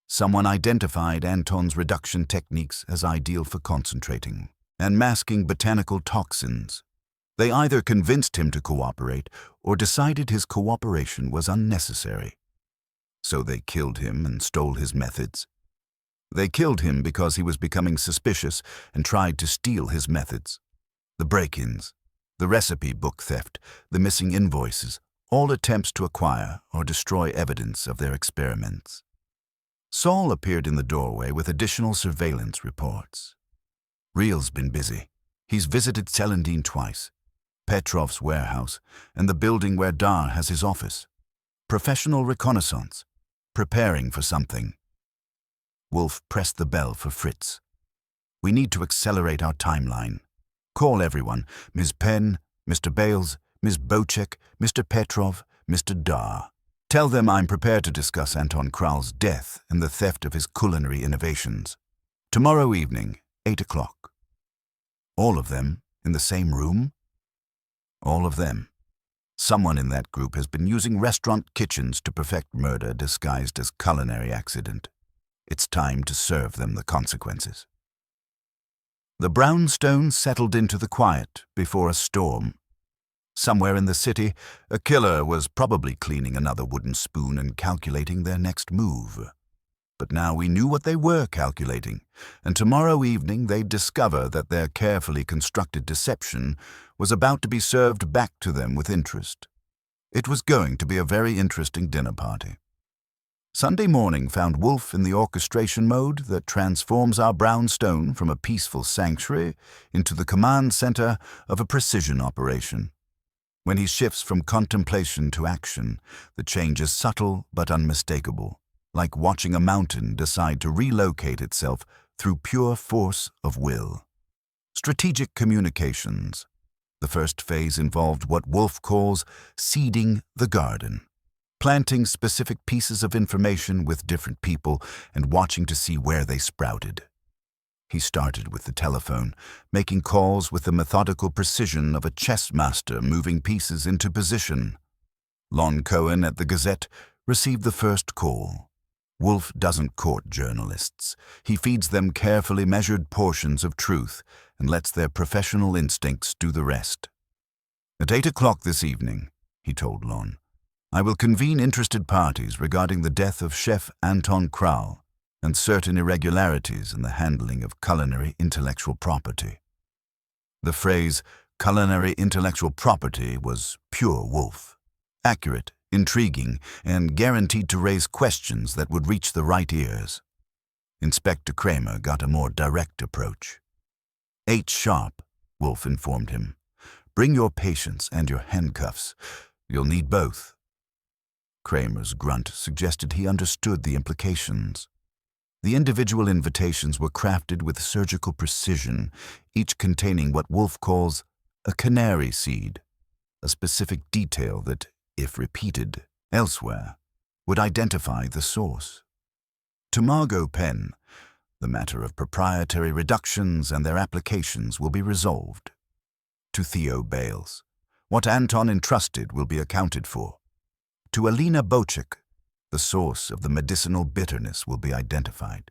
Someone identified Anton's reduction techniques as ideal for concentrating and masking botanical toxins. They either convinced him to cooperate or decided his cooperation was unnecessary. So they killed him and stole his methods. They killed him because he was becoming suspicious and tried to steal his methods. The break-ins, the recipe book theft, the missing invoices, all attempts to acquire or destroy evidence of their experiments. Saul appeared in the doorway with additional surveillance reports. Real's been busy. He's visited Celandine twice, Petrov's warehouse, and the building where Dar has his office. Professional reconnaissance, preparing for something. Wolfe pressed the bell for Fritz. We need to accelerate our timeline. Call everyone, Ms. Penn, Mr. Bales, Ms. Bocek, Mr. Petrov, Mr. Dar. Tell them I'm prepared to discuss Anton Kral's death and the theft of his culinary innovations. Tomorrow evening, 8 o'clock. All of them in the same room? All of them. Someone in that group has been using restaurant kitchens to perfect murder disguised as culinary accident. It's time to serve them the consequences. The brownstone settled into the quiet before a storm. Somewhere in the city, a killer was probably cleaning another wooden spoon and calculating their next move. But now we knew what they were calculating, and tomorrow evening they'd discover that their carefully constructed deception was about to be served back to them with interest. It was going to be a very interesting dinner party. Sunday morning found Wolfe in the orchestration mode that transforms our brownstone from a peaceful sanctuary into the command center of a precision operation. When he shifts from contemplation to action, the change is subtle but unmistakable, like watching a mountain decide to relocate itself through pure force of will. Strategic communications. The first phase involved what Wolfe calls seeding the garden, planting specific pieces of information with different people and watching to see where they sprouted. He started with the telephone, making calls with the methodical precision of a chess master moving pieces into position. Lon Cohen at the Gazette received the first call. Wolfe doesn't court journalists. He feeds them carefully measured portions of truth and lets their professional instincts do the rest. At 8 o'clock this evening, he told Lon, I will convene interested parties regarding the death of Chef Anton Kral and certain irregularities in the handling of culinary intellectual property. The phrase culinary intellectual property was pure Wolfe, accurate, intriguing, and guaranteed to raise questions that would reach the right ears. Inspector Kramer got a more direct approach. 8 sharp, Wolfe informed him. Bring your patience and your handcuffs. You'll need both. Kramer's grunt suggested he understood the implications. The individual invitations were crafted with surgical precision, each containing what Wolfe calls a canary seed, a specific detail that, if repeated elsewhere, would identify the source. To Margot Penn, the matter of proprietary reductions and their applications will be resolved. To Theo Bales, what Anton entrusted will be accounted for. To Alina Bocek, the source of the medicinal bitterness will be identified.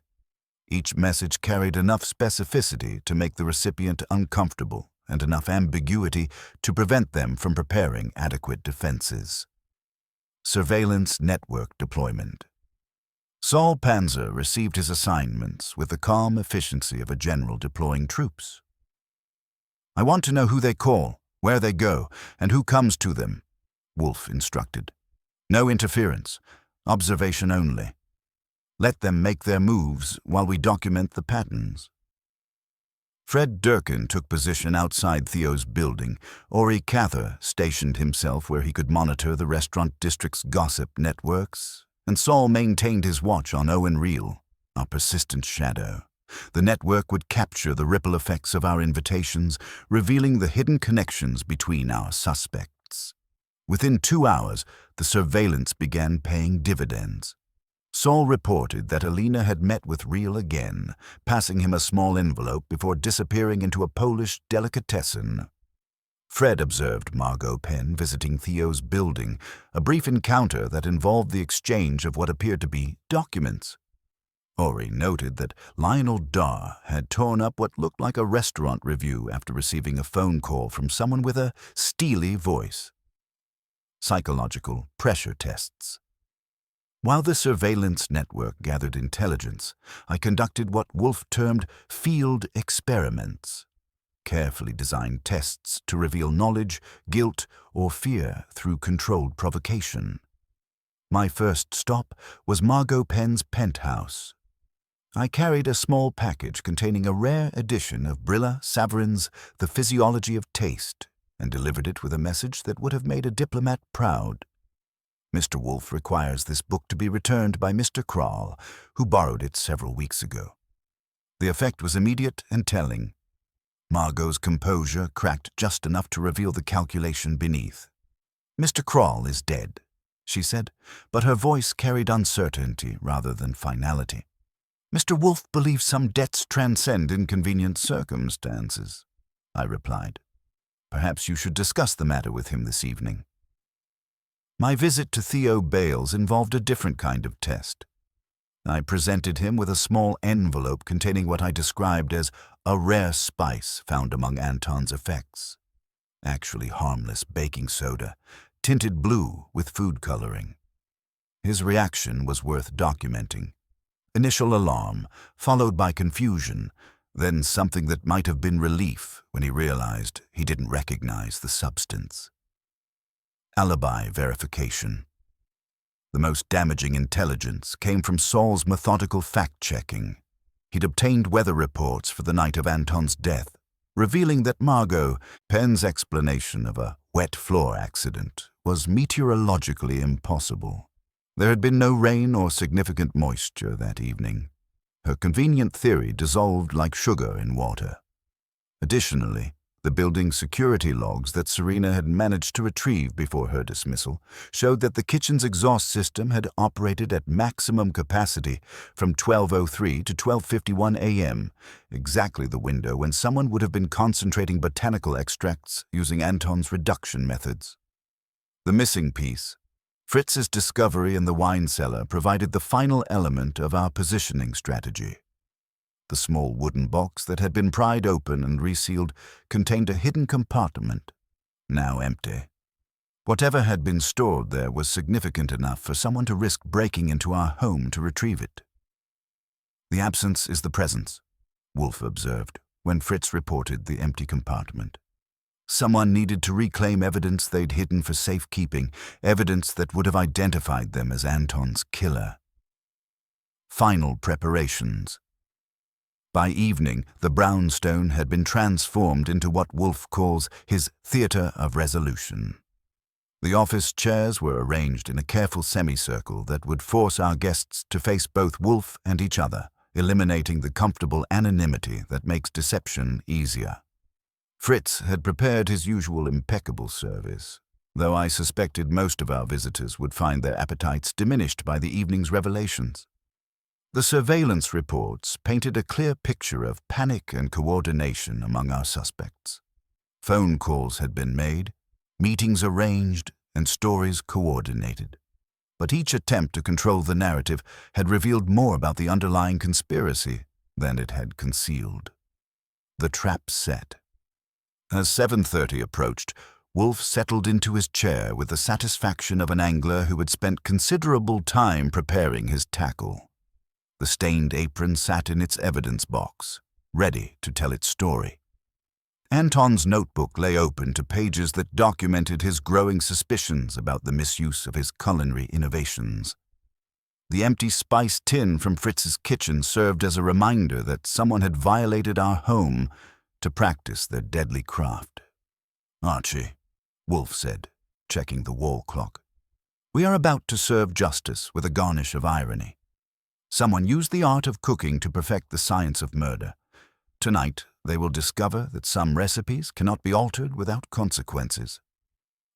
Each message carried enough specificity to make the recipient uncomfortable and enough ambiguity to prevent them from preparing adequate defenses. Surveillance network deployment. Saul Panzer received his assignments with the calm efficiency of a general deploying troops. I want to know who they call, where they go, and who comes to them, Wolfe instructed. No interference. Observation only. Let them make their moves while we document the patterns. Fred Durkin took position outside Theo's building. Ori Cather stationed himself where he could monitor the restaurant district's gossip networks, and Saul maintained his watch on Owen Reel, our persistent shadow. The network would capture the ripple effects of our invitations, revealing the hidden connections between our suspects. Within 2 hours, the surveillance began paying dividends. Saul reported that Alina had met with Reel again, passing him a small envelope before disappearing into a Polish delicatessen. Fred observed Margot Penn visiting Theo's building, a brief encounter that involved the exchange of what appeared to be documents. Ori noted that Lionel Darr had torn up what looked like a restaurant review after receiving a phone call from someone with a steely voice. Psychological pressure tests. While the surveillance network gathered intelligence, I conducted what Wolfe termed field experiments, carefully designed tests to reveal knowledge, guilt, or fear through controlled provocation. My first stop was Margot Penn's penthouse. I carried a small package containing a rare edition of Brilla Savarin's The Physiology of Taste and delivered it with a message that would have made a diplomat proud. Mr. Wolfe requires this book to be returned by Mr. Krall, who borrowed it several weeks ago. The effect was immediate and telling. Margot's composure cracked just enough to reveal the calculation beneath. "Mr. Krall is dead," she said, but her voice carried uncertainty rather than finality. "Mr. Wolfe believes some debts transcend inconvenient circumstances," I replied. "Perhaps you should discuss the matter with him this evening." My visit to Theo Bales involved a different kind of test. I presented him with a small envelope containing what I described as a rare spice found among Anton's effects. Actually harmless baking soda, tinted blue with food coloring. His reaction was worth documenting. Initial alarm, followed by confusion, then something that might have been relief when he realized he didn't recognize the substance. Alibi verification. The most damaging intelligence came from Saul's methodical fact-checking. He'd obtained weather reports for the night of Anton's death, revealing that Margot Penn's explanation of a wet floor accident was meteorologically impossible. There had been no rain or significant moisture that evening. Her convenient theory dissolved like sugar in water. Additionally, the building's security logs that Serena had managed to retrieve before her dismissal showed that the kitchen's exhaust system had operated at maximum capacity from 12:03 to 12:51 a.m., exactly the window when someone would have been concentrating botanical extracts using Anton's reduction methods. The missing piece, Fritz's discovery in the wine cellar, provided the final element of our positioning strategy. The small wooden box that had been pried open and resealed contained a hidden compartment, now empty. Whatever had been stored there was significant enough for someone to risk breaking into our home to retrieve it. "The absence is the presence," Wolfe observed when Fritz reported the empty compartment. Someone needed to reclaim evidence they'd hidden for safekeeping, evidence that would have identified them as Anton's killer. Final preparations. By evening, the brownstone had been transformed into what Wolfe calls his theater of resolution. The office chairs were arranged in a careful semicircle that would force our guests to face both Wolfe and each other, eliminating the comfortable anonymity that makes deception easier. Fritz had prepared his usual impeccable service, though I suspected most of our visitors would find their appetites diminished by the evening's revelations. The surveillance reports painted a clear picture of panic and coordination among our suspects. Phone calls had been made, meetings arranged, and stories coordinated. But each attempt to control the narrative had revealed more about the underlying conspiracy than it had concealed. The trap set. As 7:30 approached, Wolfe settled into his chair with the satisfaction of an angler who had spent considerable time preparing his tackle. The stained apron sat in its evidence box, ready to tell its story. Anton's notebook lay open to pages that documented his growing suspicions about the misuse of his culinary innovations. The empty spice tin from Fritz's kitchen served as a reminder that someone had violated our home to practice their deadly craft. "Archie," Wolfe said, checking the wall clock, "we are about to serve justice with a garnish of irony. Someone used the art of cooking to perfect the science of murder. Tonight, they will discover that some recipes cannot be altered without consequences."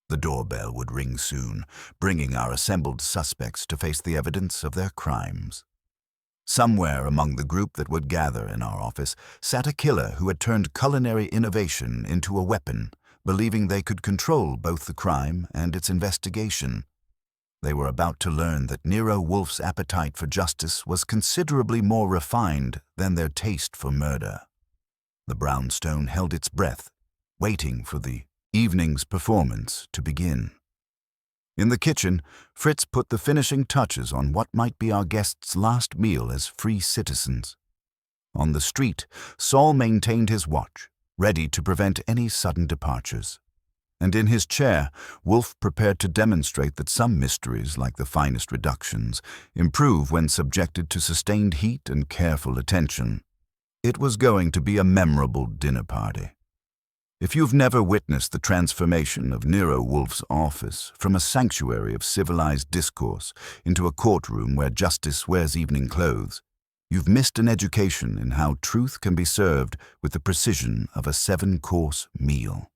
The doorbell would ring soon, bringing our assembled suspects to face the evidence of their crimes. Somewhere among the group that would gather in our office sat a killer who had turned culinary innovation into a weapon, believing they could control both the crime and its investigation. They were about to learn that Nero Wolfe's appetite for justice was considerably more refined than their taste for murder. The brownstone held its breath, waiting for the evening's performance to begin. In the kitchen, Fritz put the finishing touches on what might be our guests' last meal as free citizens. On the street, Saul maintained his watch, ready to prevent any sudden departures. And in his chair, Wolfe prepared to demonstrate that some mysteries, like the finest reductions, improve when subjected to sustained heat and careful attention. It was going to be a memorable dinner party. If you've never witnessed the transformation of Nero Wolfe's office from a sanctuary of civilized discourse into a courtroom where justice wears evening clothes, you've missed an education in how truth can be served with the precision of a 7-course meal.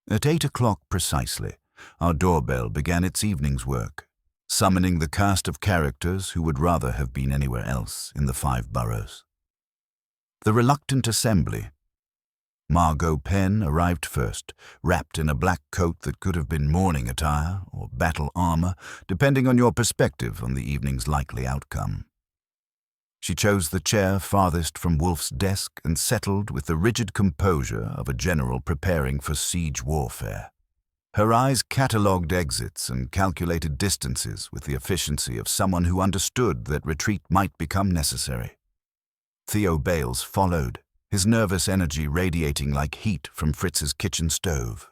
At 8 o'clock precisely, our doorbell began its evening's work, summoning the cast of characters who would rather have been anywhere else in the 5 boroughs. The reluctant assembly. Margot Penn arrived first, wrapped in a black coat that could have been mourning attire or battle armor, depending on your perspective on the evening's likely outcome. She chose the chair farthest from Wolfe's desk and settled with the rigid composure of a general preparing for siege warfare. Her eyes catalogued exits and calculated distances with the efficiency of someone who understood that retreat might become necessary. Theo Bales followed, his nervous energy radiating like heat from Fritz's kitchen stove.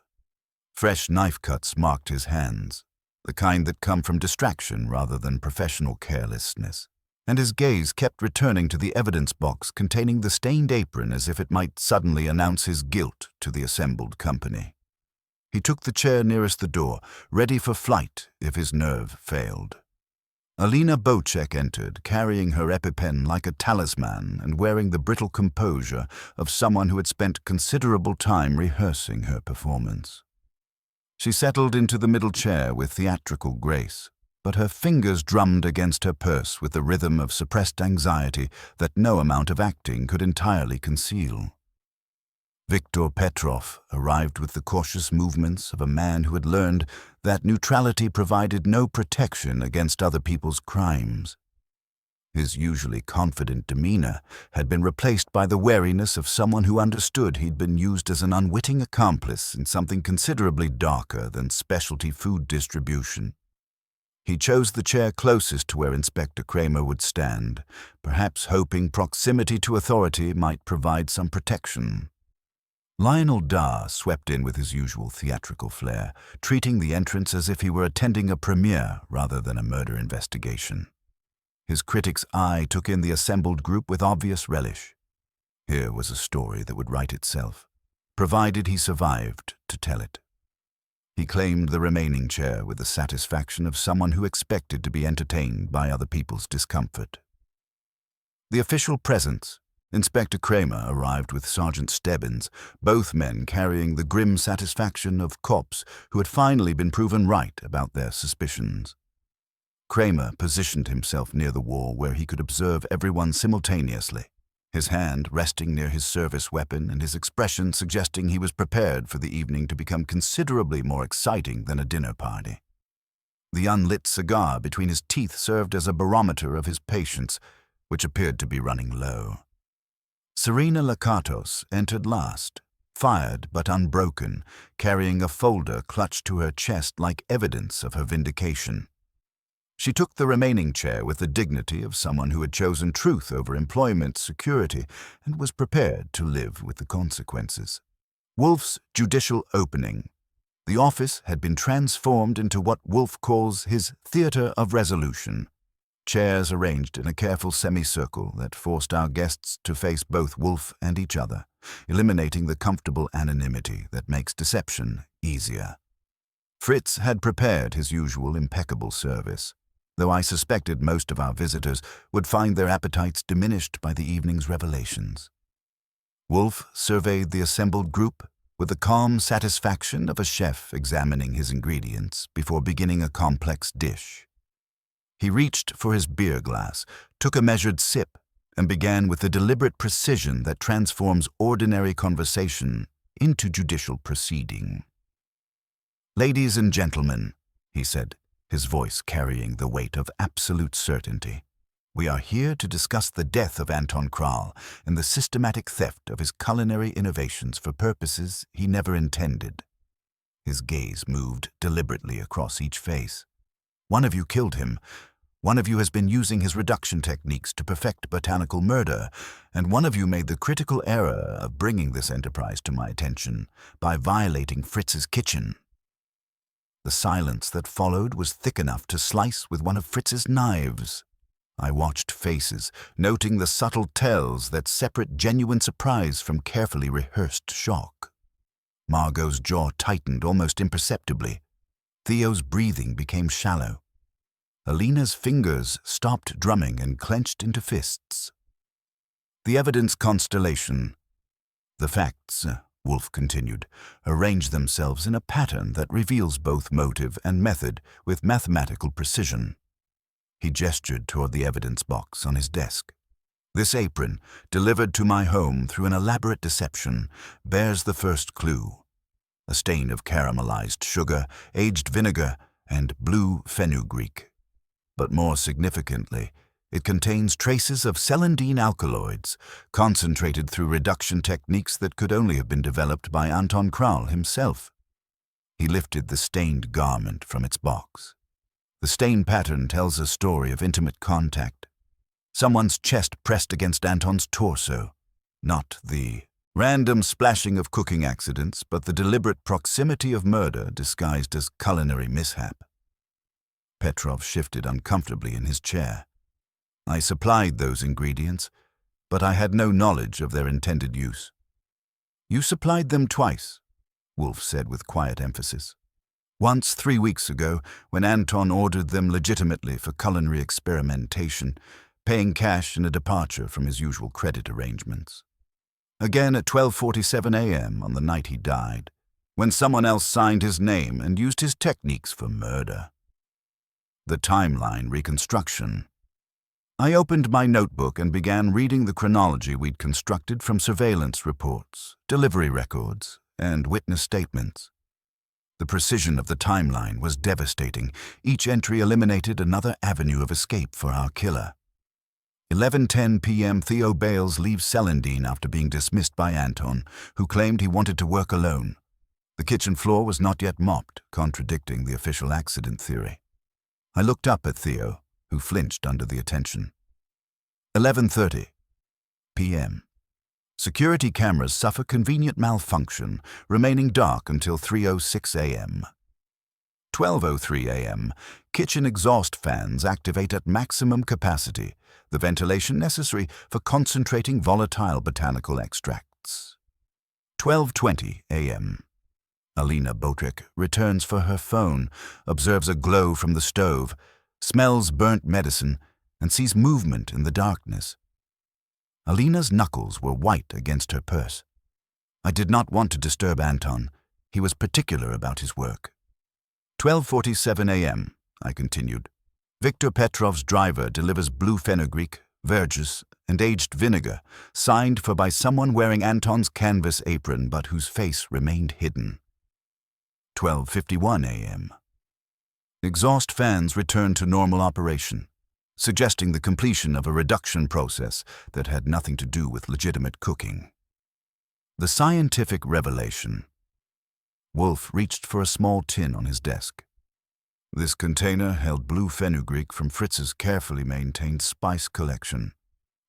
Fresh knife cuts marked his hands, the kind that come from distraction rather than professional carelessness, and his gaze kept returning to the evidence box containing the stained apron as if it might suddenly announce his guilt to the assembled company. He took the chair nearest the door, ready for flight if his nerve failed. Alina Bocek entered, carrying her EpiPen like a talisman and wearing the brittle composure of someone who had spent considerable time rehearsing her performance. She settled into the middle chair with theatrical grace, but her fingers drummed against her purse with the rhythm of suppressed anxiety that no amount of acting could entirely conceal. Viktor Petrov arrived with the cautious movements of a man who had learned that neutrality provided no protection against other people's crimes. His usually confident demeanor had been replaced by the wariness of someone who understood he'd been used as an unwitting accomplice in something considerably darker than specialty food distribution. He chose the chair closest to where Inspector Kramer would stand, perhaps hoping proximity to authority might provide some protection. Lionel Darr swept in with his usual theatrical flair, treating the entrance as if he were attending a premiere rather than a murder investigation. His critic's eye took in the assembled group with obvious relish. Here was a story that would write itself, provided he survived to tell it. He claimed the remaining chair with the satisfaction of someone who expected to be entertained by other people's discomfort. The official presence. Inspector Kramer arrived with Sergeant Stebbins, both men carrying the grim satisfaction of cops who had finally been proven right about their suspicions. Kramer positioned himself near the wall where he could observe everyone simultaneously, his hand resting near his service weapon and his expression suggesting he was prepared for the evening to become considerably more exciting than a dinner party. The unlit cigar between his teeth served as a barometer of his patience, which appeared to be running low. Serena Lakatos entered last, fired but unbroken, carrying a folder clutched to her chest like evidence of her vindication. She took the remaining chair with the dignity of someone who had chosen truth over employment security and was prepared to live with the consequences. Wolfe's judicial opening. The office had been transformed into what Wolfe calls his theater of resolution. Chairs arranged in a careful semicircle that forced our guests to face both Wolfe and each other, eliminating the comfortable anonymity that makes deception easier. Fritz had prepared his usual impeccable service, though I suspected most of our visitors would find their appetites diminished by the evening's revelations. Wolfe surveyed the assembled group with the calm satisfaction of a chef examining his ingredients before beginning a complex dish. He reached for his beer glass, took a measured sip, and began with the deliberate precision that transforms ordinary conversation into judicial proceeding. "Ladies and gentlemen," he said, his voice carrying the weight of absolute certainty. "We are here to discuss the death of Anton Kral and the systematic theft of his culinary innovations for purposes he never intended." His gaze moved deliberately across each face. "One of you killed him. One of you has been using his reduction techniques to perfect botanical murder, and one of you made the critical error of bringing this enterprise to my attention by violating Fritz's kitchen." The silence that followed was thick enough to slice with one of Fritz's knives. I watched faces, noting the subtle tells that separate genuine surprise from carefully rehearsed shock. Margot's jaw tightened almost imperceptibly. Theo's breathing became shallow. Alina's fingers stopped drumming and clenched into fists. "The evidence constellation. The facts," Wolfe continued, "arrange themselves in a pattern that reveals both motive and method with mathematical precision." He gestured toward the evidence box on his desk. "This apron, delivered to my home through an elaborate deception, bears the first clue: a stain of caramelized sugar, aged vinegar, and blue fenugreek. But more significantly, it contains traces of celandine alkaloids, concentrated through reduction techniques that could only have been developed by Anton Kral himself." He lifted the stained garment from its box. "The stain pattern tells a story of intimate contact. Someone's chest pressed against Anton's torso. Not the random splashing of cooking accidents, but the deliberate proximity of murder disguised as culinary mishap." Petrov shifted uncomfortably in his chair. "I supplied those ingredients, but I had no knowledge of their intended use." "You supplied them twice," Wolfe said with quiet emphasis. "Once 3 weeks ago, when Anton ordered them legitimately for culinary experimentation, paying cash in a departure from his usual credit arrangements. Again at 12:47 a.m. on the night he died, when someone else signed his name and used his techniques for murder." The timeline reconstruction. I opened my notebook and began reading the chronology we'd constructed from surveillance reports, delivery records, and witness statements. The precision of the timeline was devastating. Each entry eliminated another avenue of escape for our killer. 11:10 p.m. Theo Bales leaves Celandine after being dismissed by Anton, who claimed he wanted to work alone. The kitchen floor was not yet mopped, contradicting the official accident theory. I looked up at Theo, who flinched under the attention. 11:30 p.m. Security cameras suffer convenient malfunction, remaining dark until 3:06 a.m. 12:03 a.m. Kitchen exhaust fans activate at maximum capacity, the ventilation necessary for concentrating volatile botanical extracts. 12:20 a.m. Alina Botrick returns for her phone, observes a glow from the stove, smells burnt medicine, and sees movement in the darkness. Alina's knuckles were white against her purse. I did not want to disturb Anton. He was particular about his work. 12:47 a.m., I continued. Viktor Petrov's driver delivers blue fenugreek, verjuice, and aged vinegar, signed for by someone wearing Anton's canvas apron but whose face remained hidden. 12:51 a.m. Exhaust fans returned to normal operation, suggesting the completion of a reduction process that had nothing to do with legitimate cooking. The scientific revelation. Wolfe reached for a small tin on his desk. This container held blue fenugreek from Fritz's carefully maintained spice collection.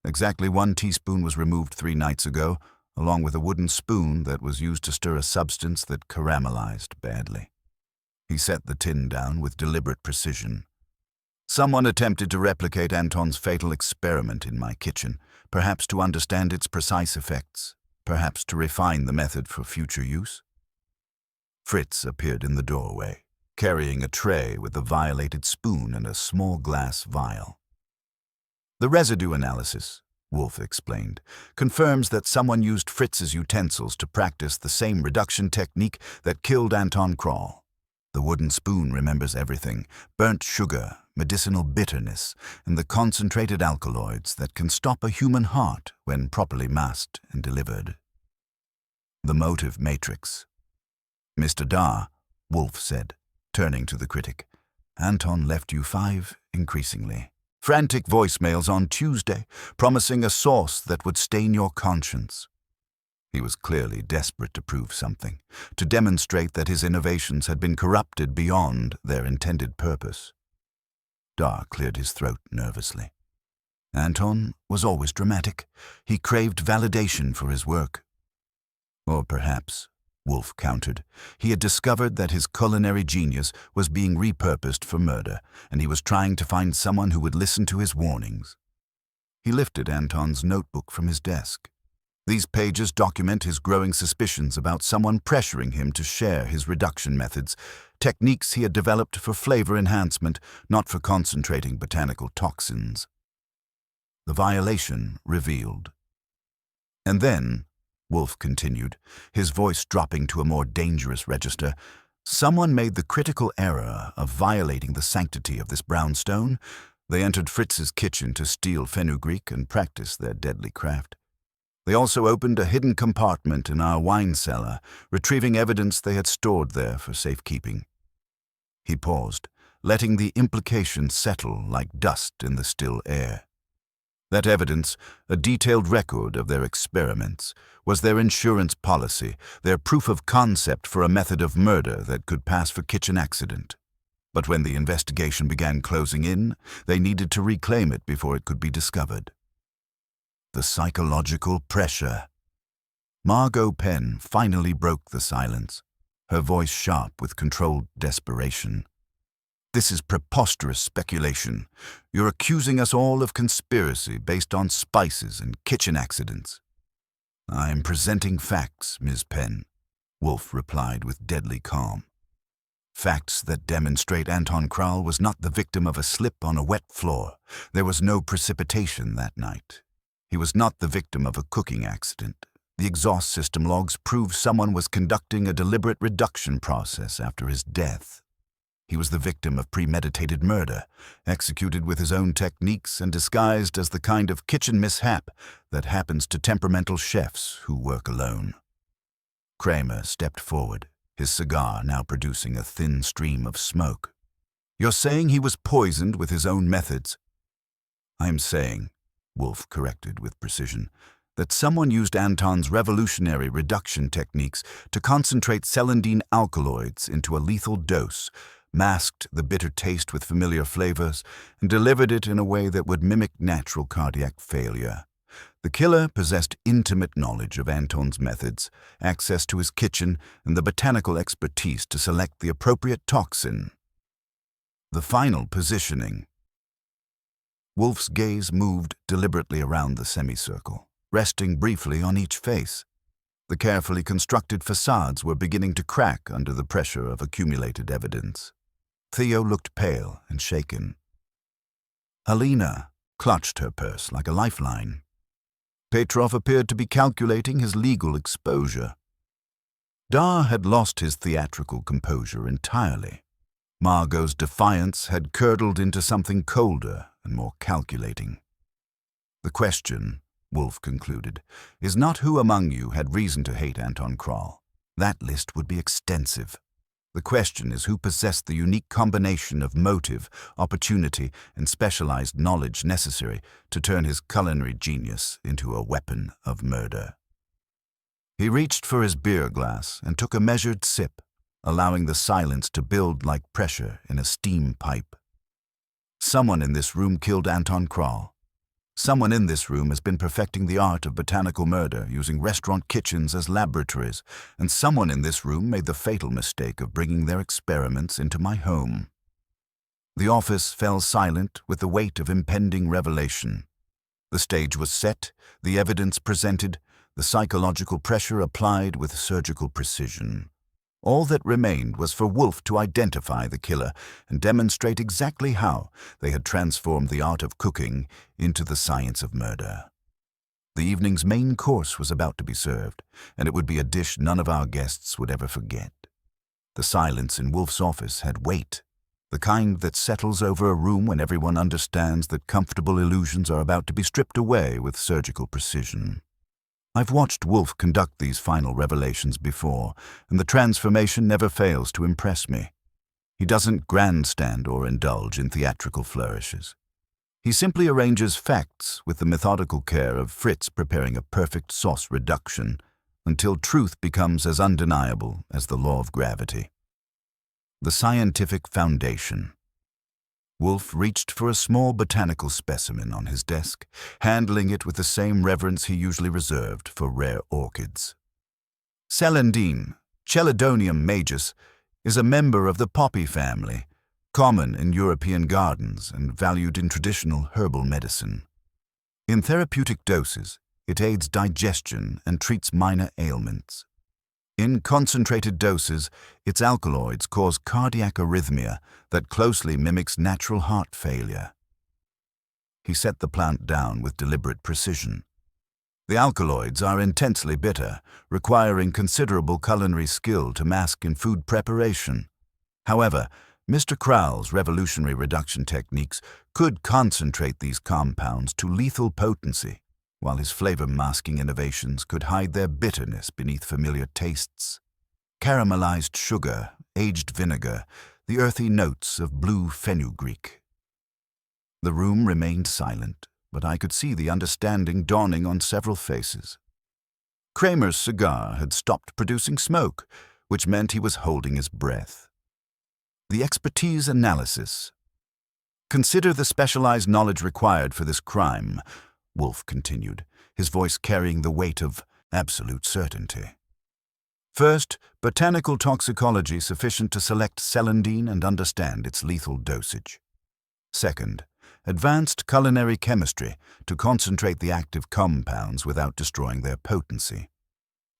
Exactly 1 teaspoon was removed 3 nights ago, along with a wooden spoon that was used to stir a substance that caramelized badly. He set the tin down with deliberate precision. Someone attempted to replicate Anton's fatal experiment in my kitchen, perhaps to understand its precise effects, perhaps to refine the method for future use. Fritz appeared in the doorway, carrying a tray with a violated spoon and a small glass vial. The residue analysis, Wolfe explained, confirms that someone used Fritz's utensils to practice the same reduction technique that killed Anton Kral. The wooden spoon remembers everything: burnt sugar, medicinal bitterness, and the concentrated alkaloids that can stop a human heart when properly masked and delivered. The motive matrix. Mr. Dar, Wolfe said, turning to the critic, Anton left you 5, increasingly. Frantic voicemails on Tuesday, promising a sauce that would stain your conscience. He was clearly desperate to prove something, to demonstrate that his innovations had been corrupted beyond their intended purpose. Dar cleared his throat nervously. Anton was always dramatic. He craved validation for his work. Or perhaps, Wolfe countered, he had discovered that his culinary genius was being repurposed for murder, and he was trying to find someone who would listen to his warnings. He lifted Anton's notebook from his desk. These pages document his growing suspicions about someone pressuring him to share his reduction methods, techniques he had developed for flavor enhancement, not for concentrating botanical toxins. The violation revealed. And then, Wolfe continued, his voice dropping to a more dangerous register, someone made the critical error of violating the sanctity of this brownstone. They entered Fritz's kitchen to steal fenugreek and practice their deadly craft. They also opened a hidden compartment in our wine cellar, retrieving evidence they had stored there for safekeeping. He paused, letting the implication settle like dust in the still air. That evidence, a detailed record of their experiments, was their insurance policy, their proof of concept for a method of murder that could pass for kitchen accident. But when the investigation began closing in, they needed to reclaim it before it could be discovered. The psychological pressure. Margot Penn finally broke the silence, her voice sharp with controlled desperation. This is preposterous speculation. You're accusing us all of conspiracy based on spices and kitchen accidents. I'm presenting facts, Ms. Penn, Wolfe replied with deadly calm. Facts that demonstrate Anton Krall was not the victim of a slip on a wet floor. There was no precipitation that night. He was not the victim of a cooking accident. The exhaust system logs prove someone was conducting a deliberate reduction process after his death. He was the victim of premeditated murder, executed with his own techniques and disguised as the kind of kitchen mishap that happens to temperamental chefs who work alone. Kramer stepped forward, his cigar now producing a thin stream of smoke. You're saying he was poisoned with his own methods? I'm saying, Wolfe corrected with precision, that someone used Anton's revolutionary reduction techniques to concentrate celandine alkaloids into a lethal dose, masked the bitter taste with familiar flavors, and delivered it in a way that would mimic natural cardiac failure. The killer possessed intimate knowledge of Anton's methods, access to his kitchen, and the botanical expertise to select the appropriate toxin. The final positioning. Wolfe's gaze moved deliberately around the semicircle, resting briefly on each face. The carefully constructed facades were beginning to crack under the pressure of accumulated evidence. Theo looked pale and shaken. Alina clutched her purse like a lifeline. Petrov appeared to be calculating his legal exposure. Dar had lost his theatrical composure entirely. Margot's defiance had curdled into something colder and more calculating. The question, Wolfe concluded, is not who among you had reason to hate Anton Krall. That list would be extensive. The question is who possessed the unique combination of motive, opportunity, and specialized knowledge necessary to turn his culinary genius into a weapon of murder. He reached for his beer glass and took a measured sip, allowing the silence to build like pressure in a steam pipe. Someone in this room killed Anton Krall. Someone in this room has been perfecting the art of botanical murder using restaurant kitchens as laboratories, and someone in this room made the fatal mistake of bringing their experiments into my home. The office fell silent with the weight of impending revelation. The stage was set, the evidence presented, the psychological pressure applied with surgical precision. All that remained was for Wolfe to identify the killer and demonstrate exactly how they had transformed the art of cooking into the science of murder. The evening's main course was about to be served, and it would be a dish none of our guests would ever forget. The silence in Wolfe's office had weight, the kind that settles over a room when everyone understands that comfortable illusions are about to be stripped away with surgical precision. I've watched Wolfe conduct these final revelations before, and the transformation never fails to impress me. He doesn't grandstand or indulge in theatrical flourishes. He simply arranges facts with the methodical care of Fritz preparing a perfect sauce reduction until truth becomes as undeniable as the law of gravity. The scientific foundation. Wolfe reached for a small botanical specimen on his desk, handling it with the same reverence he usually reserved for rare orchids. Celandine, Chelidonium majus, is a member of the poppy family, common in European gardens and valued in traditional herbal medicine. In therapeutic doses, it aids digestion and treats minor ailments. In concentrated doses, its alkaloids cause cardiac arrhythmia that closely mimics natural heart failure. He set the plant down with deliberate precision. The alkaloids are intensely bitter, requiring considerable culinary skill to mask in food preparation. However, Mr. Crowell's revolutionary reduction techniques could concentrate these compounds to lethal potency, while his flavor-masking innovations could hide their bitterness beneath familiar tastes. Caramelized sugar, aged vinegar, the earthy notes of blue fenugreek. The room remained silent, but I could see the understanding dawning on several faces. Kramer's cigar had stopped producing smoke, which meant he was holding his breath. The expertise analysis. Consider the specialized knowledge required for this crime, Wolfe continued, his voice carrying the weight of absolute certainty. First, botanical toxicology sufficient to select celandine and understand its lethal dosage. Second, advanced culinary chemistry to concentrate the active compounds without destroying their potency.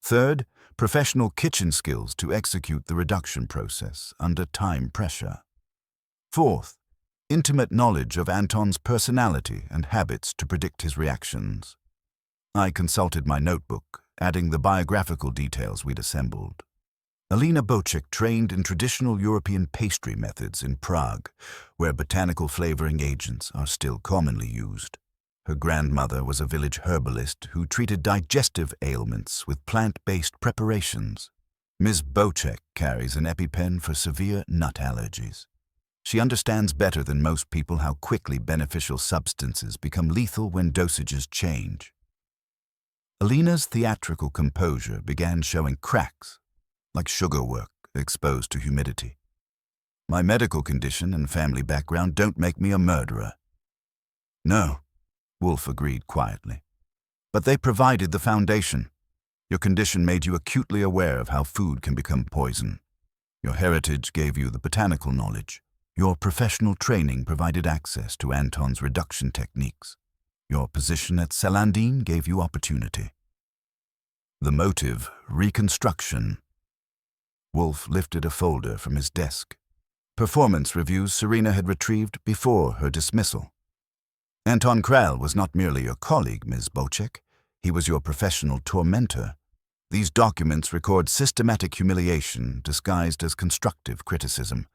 Third, professional kitchen skills to execute the reduction process under time pressure. Fourth, intimate knowledge of Anton's personality and habits to predict his reactions. I consulted my notebook, adding the biographical details we'd assembled. Alina Bocek trained in traditional European pastry methods in Prague, where botanical flavoring agents are still commonly used. Her grandmother was a village herbalist who treated digestive ailments with plant-based preparations. Ms. Bocek carries an EpiPen for severe nut allergies. She understands better than most people how quickly beneficial substances become lethal when dosages change. Alina's theatrical composure began showing cracks, like sugarwork exposed to humidity. My medical condition and family background don't make me a murderer. No, Wolfe agreed quietly. But they provided the foundation. Your condition made you acutely aware of how food can become poison. Your heritage gave you the botanical knowledge. Your professional training provided access to Anton's reduction techniques. Your position at Celandine gave you opportunity. The motive, reconstruction. Wolfe lifted a folder from his desk. Performance reviews Serena had retrieved before her dismissal. Anton Krall was not merely your colleague, Ms. Bocek. He was your professional tormentor. These documents record systematic humiliation disguised as constructive criticism.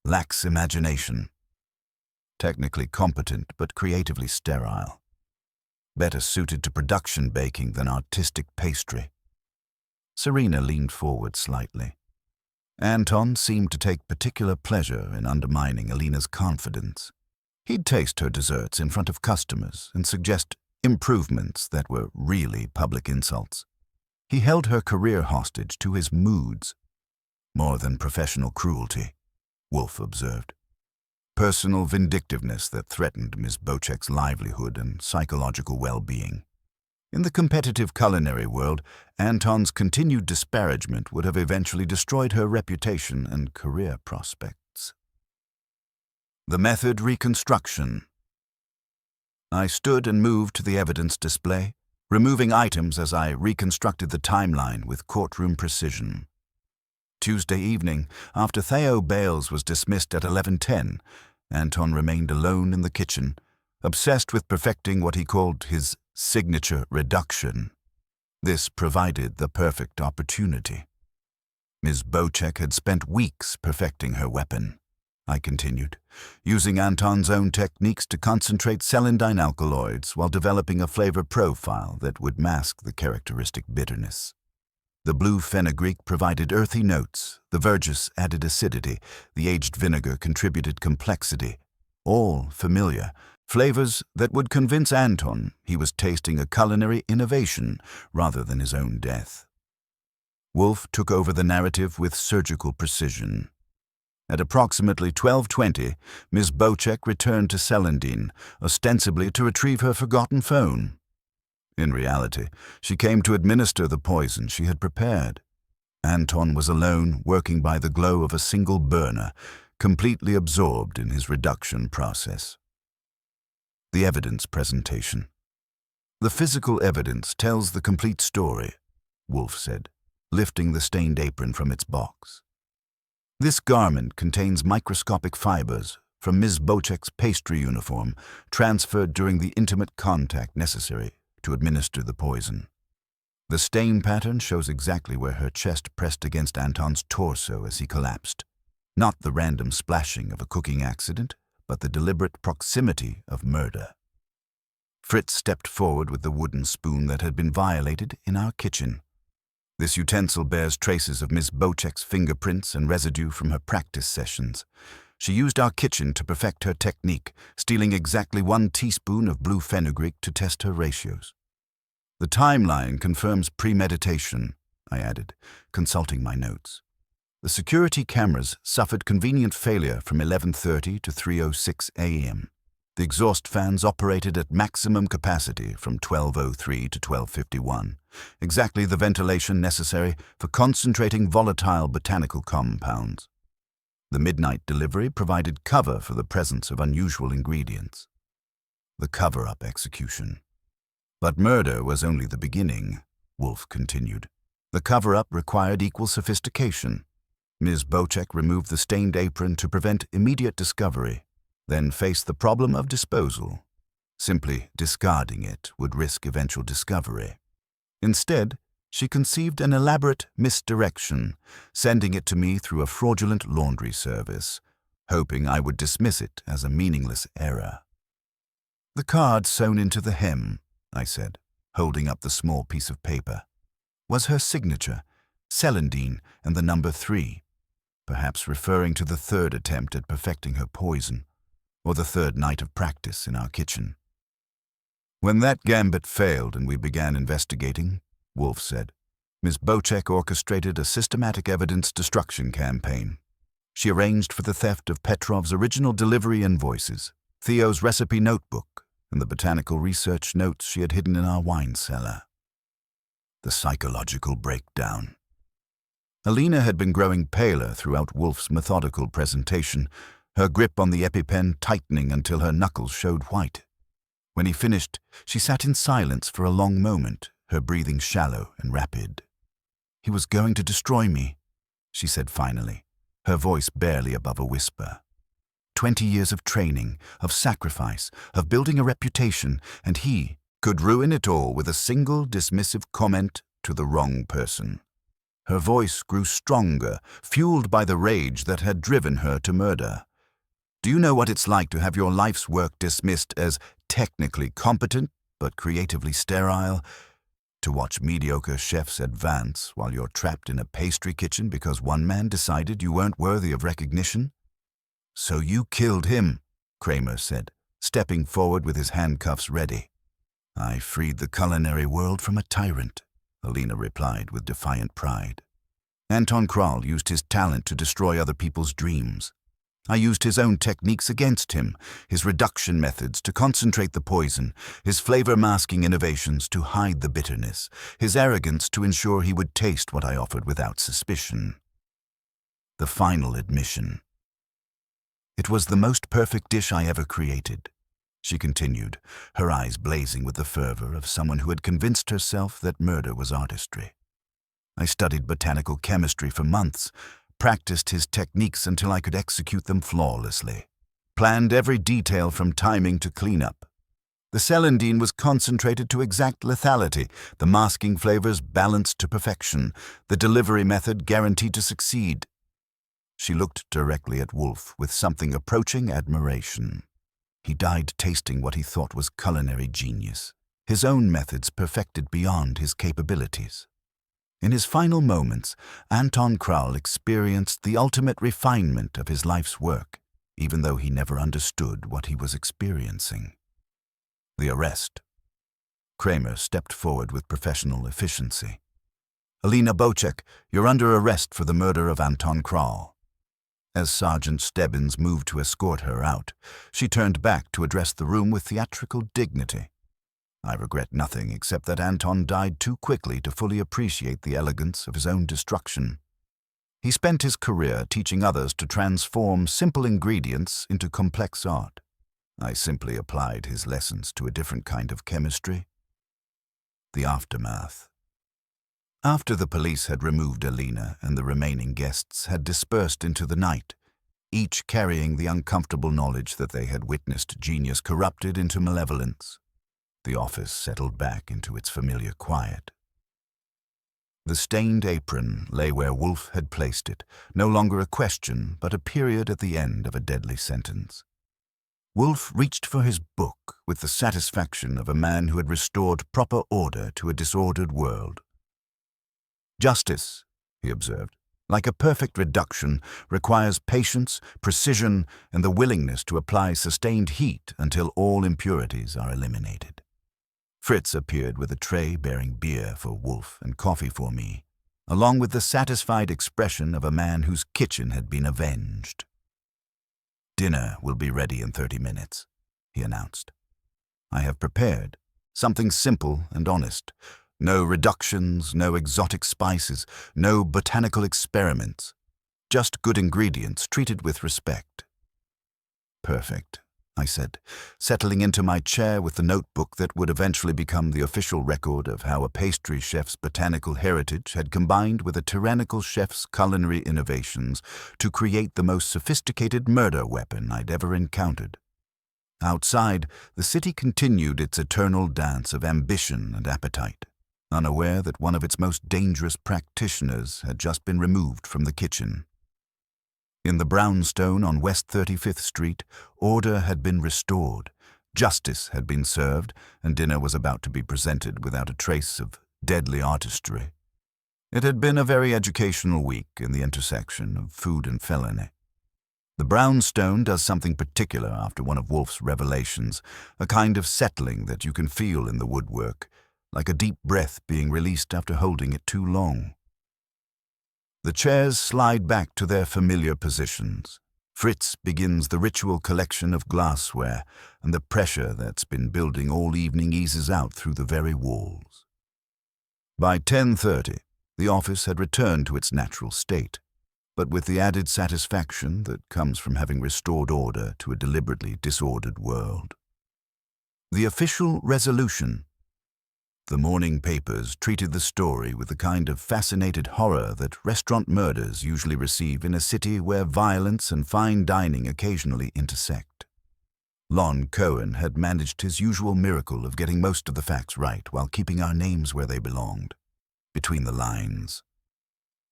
Lacks imagination. Technically competent but creatively sterile. Better suited to production baking than artistic pastry. Serena leaned forward slightly. Anton seemed to take particular pleasure in undermining Alina's confidence. He'd taste her desserts in front of customers and suggest improvements that were really public insults. He held her career hostage to his moods. More than professional cruelty, Wolfe observed. Personal vindictiveness that threatened Ms. Bocek's livelihood and psychological well-being. In the competitive culinary world, Anton's continued disparagement would have eventually destroyed her reputation and career prospects. The method reconstruction. I stood and moved to the evidence display, removing items as I reconstructed the timeline with courtroom precision. Tuesday evening, after Theo Bales was dismissed at 11:10, Anton remained alone in the kitchen, obsessed with perfecting what he called his signature reduction. This provided the perfect opportunity. Ms. Bocek had spent weeks perfecting her weapon, I continued, using Anton's own techniques to concentrate celandine alkaloids while developing a flavor profile that would mask the characteristic bitterness. The blue fenugreek provided earthy notes, the verjuice added acidity, the aged vinegar contributed complexity. All familiar, flavors that would convince Anton he was tasting a culinary innovation rather than his own death. Wolfe took over the narrative with surgical precision. At approximately 12:20, Miss Bocek returned to Celandine, ostensibly to retrieve her forgotten phone. In reality, she came to administer the poison she had prepared. Anton was alone, working by the glow of a single burner, completely absorbed in his reduction process. The evidence presentation. The physical evidence tells the complete story, Wolfe said, lifting the stained apron from its box. This garment contains microscopic fibers from Ms. Bocek's pastry uniform, transferred during the intimate contact necessary to administer the poison. The stain pattern shows exactly where her chest pressed against Anton's torso as he collapsed. Not the random splashing of a cooking accident, but the deliberate proximity of murder. Fritz stepped forward with the wooden spoon that had been violated in our kitchen. This utensil bears traces of Miss Bocek's fingerprints and residue from her practice sessions. She used our kitchen to perfect her technique, stealing exactly 1 teaspoon of blue fenugreek to test her ratios. The timeline confirms premeditation, I added, consulting my notes. The security cameras suffered convenient failure from 11:30 to 3:06 a.m. The exhaust fans operated at maximum capacity from 12:03 to 12:51, exactly the ventilation necessary for concentrating volatile botanical compounds. The midnight delivery provided cover for the presence of unusual ingredients. The cover-up execution. But murder was only the beginning, Wolfe continued. The cover-up required equal sophistication. Ms. Bocek removed the stained apron to prevent immediate discovery, then faced the problem of disposal. Simply discarding it would risk eventual discovery. Instead, she conceived an elaborate misdirection, sending it to me through a fraudulent laundry service, hoping I would dismiss it as a meaningless error. The card sewn into the hem, I said, holding up the small piece of paper, was her signature, Celandine and the number 3, perhaps referring to the 3rd attempt at perfecting her poison, or the 3rd night of practice in our kitchen. When that gambit failed and we began investigating, Wolfe said, Ms. Bocek orchestrated a systematic evidence destruction campaign. She arranged for the theft of Petrov's original delivery invoices, Theo's recipe notebook, and the botanical research notes she had hidden in our wine cellar. The psychological breakdown. Alina had been growing paler throughout Wolfe's methodical presentation, her grip on the EpiPen tightening until her knuckles showed white. When he finished, she sat in silence for a long moment, her breathing shallow and rapid. "He was going to destroy me," she said finally, her voice barely above a whisper. 20 years of training, of sacrifice, of building a reputation, and he could ruin it all with a single dismissive comment to the wrong person. Her voice grew stronger, fueled by the rage that had driven her to murder. "Do you know what it's like to have your life's work dismissed as technically competent but creatively sterile? To watch mediocre chefs advance while you're trapped in a pastry kitchen because one man decided you weren't worthy of recognition?" "So you killed him," Kramer said, stepping forward with his handcuffs ready. "I freed the culinary world from a tyrant," Alina replied with defiant pride. "Anton Krall used his talent to destroy other people's dreams. I used his own techniques against him, his reduction methods to concentrate the poison, his flavor-masking innovations to hide the bitterness, his arrogance to ensure he would taste what I offered without suspicion." The final admission. "It was the most perfect dish I ever created," she continued, her eyes blazing with the fervor of someone who had convinced herself that murder was artistry. "I studied botanical chemistry for months, practiced his techniques until I could execute them flawlessly, planned every detail from timing to cleanup. The celandine was concentrated to exact lethality, the masking flavors balanced to perfection, the delivery method guaranteed to succeed." She looked directly at Wolfe with something approaching admiration. He died tasting what he thought was culinary genius, his own methods perfected beyond his capabilities. In his final moments, Anton Krall experienced the ultimate refinement of his life's work, even though he never understood what he was experiencing. The arrest. Kramer stepped forward with professional efficiency. "Alina Bocek, you're under arrest for the murder of Anton Krall." As Sergeant Stebbins moved to escort her out, she turned back to address the room with theatrical dignity. "I regret nothing except that Anton died too quickly to fully appreciate the elegance of his own destruction. He spent his career teaching others to transform simple ingredients into complex art. I simply applied his lessons to a different kind of chemistry." The aftermath. After the police had removed Alina and the remaining guests had dispersed into the night, each carrying the uncomfortable knowledge that they had witnessed genius corrupted into malevolence, the office settled back into its familiar quiet. The stained apron lay where Wolfe had placed it, no longer a question, but a period at the end of a deadly sentence. Wolfe reached for his book with the satisfaction of a man who had restored proper order to a disordered world. "Justice," he observed, "like a perfect reduction, requires patience, precision, and the willingness to apply sustained heat until all impurities are eliminated." Fritz appeared with a tray bearing beer for Wolfe and coffee for me, along with the satisfied expression of a man whose kitchen had been avenged. "Dinner will be ready in 30 minutes, he announced. "I have prepared something simple and honest. No reductions, no exotic spices, no botanical experiments. Just good ingredients treated with respect." "Perfect," I said, settling into my chair with the notebook that would eventually become the official record of how a pastry chef's botanical heritage had combined with a tyrannical chef's culinary innovations to create the most sophisticated murder weapon I'd ever encountered. Outside, the city continued its eternal dance of ambition and appetite, unaware that one of its most dangerous practitioners had just been removed from the kitchen. In the brownstone on West 35th Street, order had been restored, justice had been served, and dinner was about to be presented without a trace of deadly artistry. It had been a very educational week in the intersection of food and felony. The brownstone does something particular after one of Wolfe's revelations, a kind of settling that you can feel in the woodwork, like a deep breath being released after holding it too long. The chairs slide back to their familiar positions. Fritz begins the ritual collection of glassware, and the pressure that's been building all evening eases out through the very walls. By 10:30, the office had returned to its natural state, but with the added satisfaction that comes from having restored order to a deliberately disordered world. The official resolution. The morning papers treated the story with the kind of fascinated horror that restaurant murders usually receive in a city where violence and fine dining occasionally intersect. Lon Cohen had managed his usual miracle of getting most of the facts right while keeping our names where they belonged, between the lines.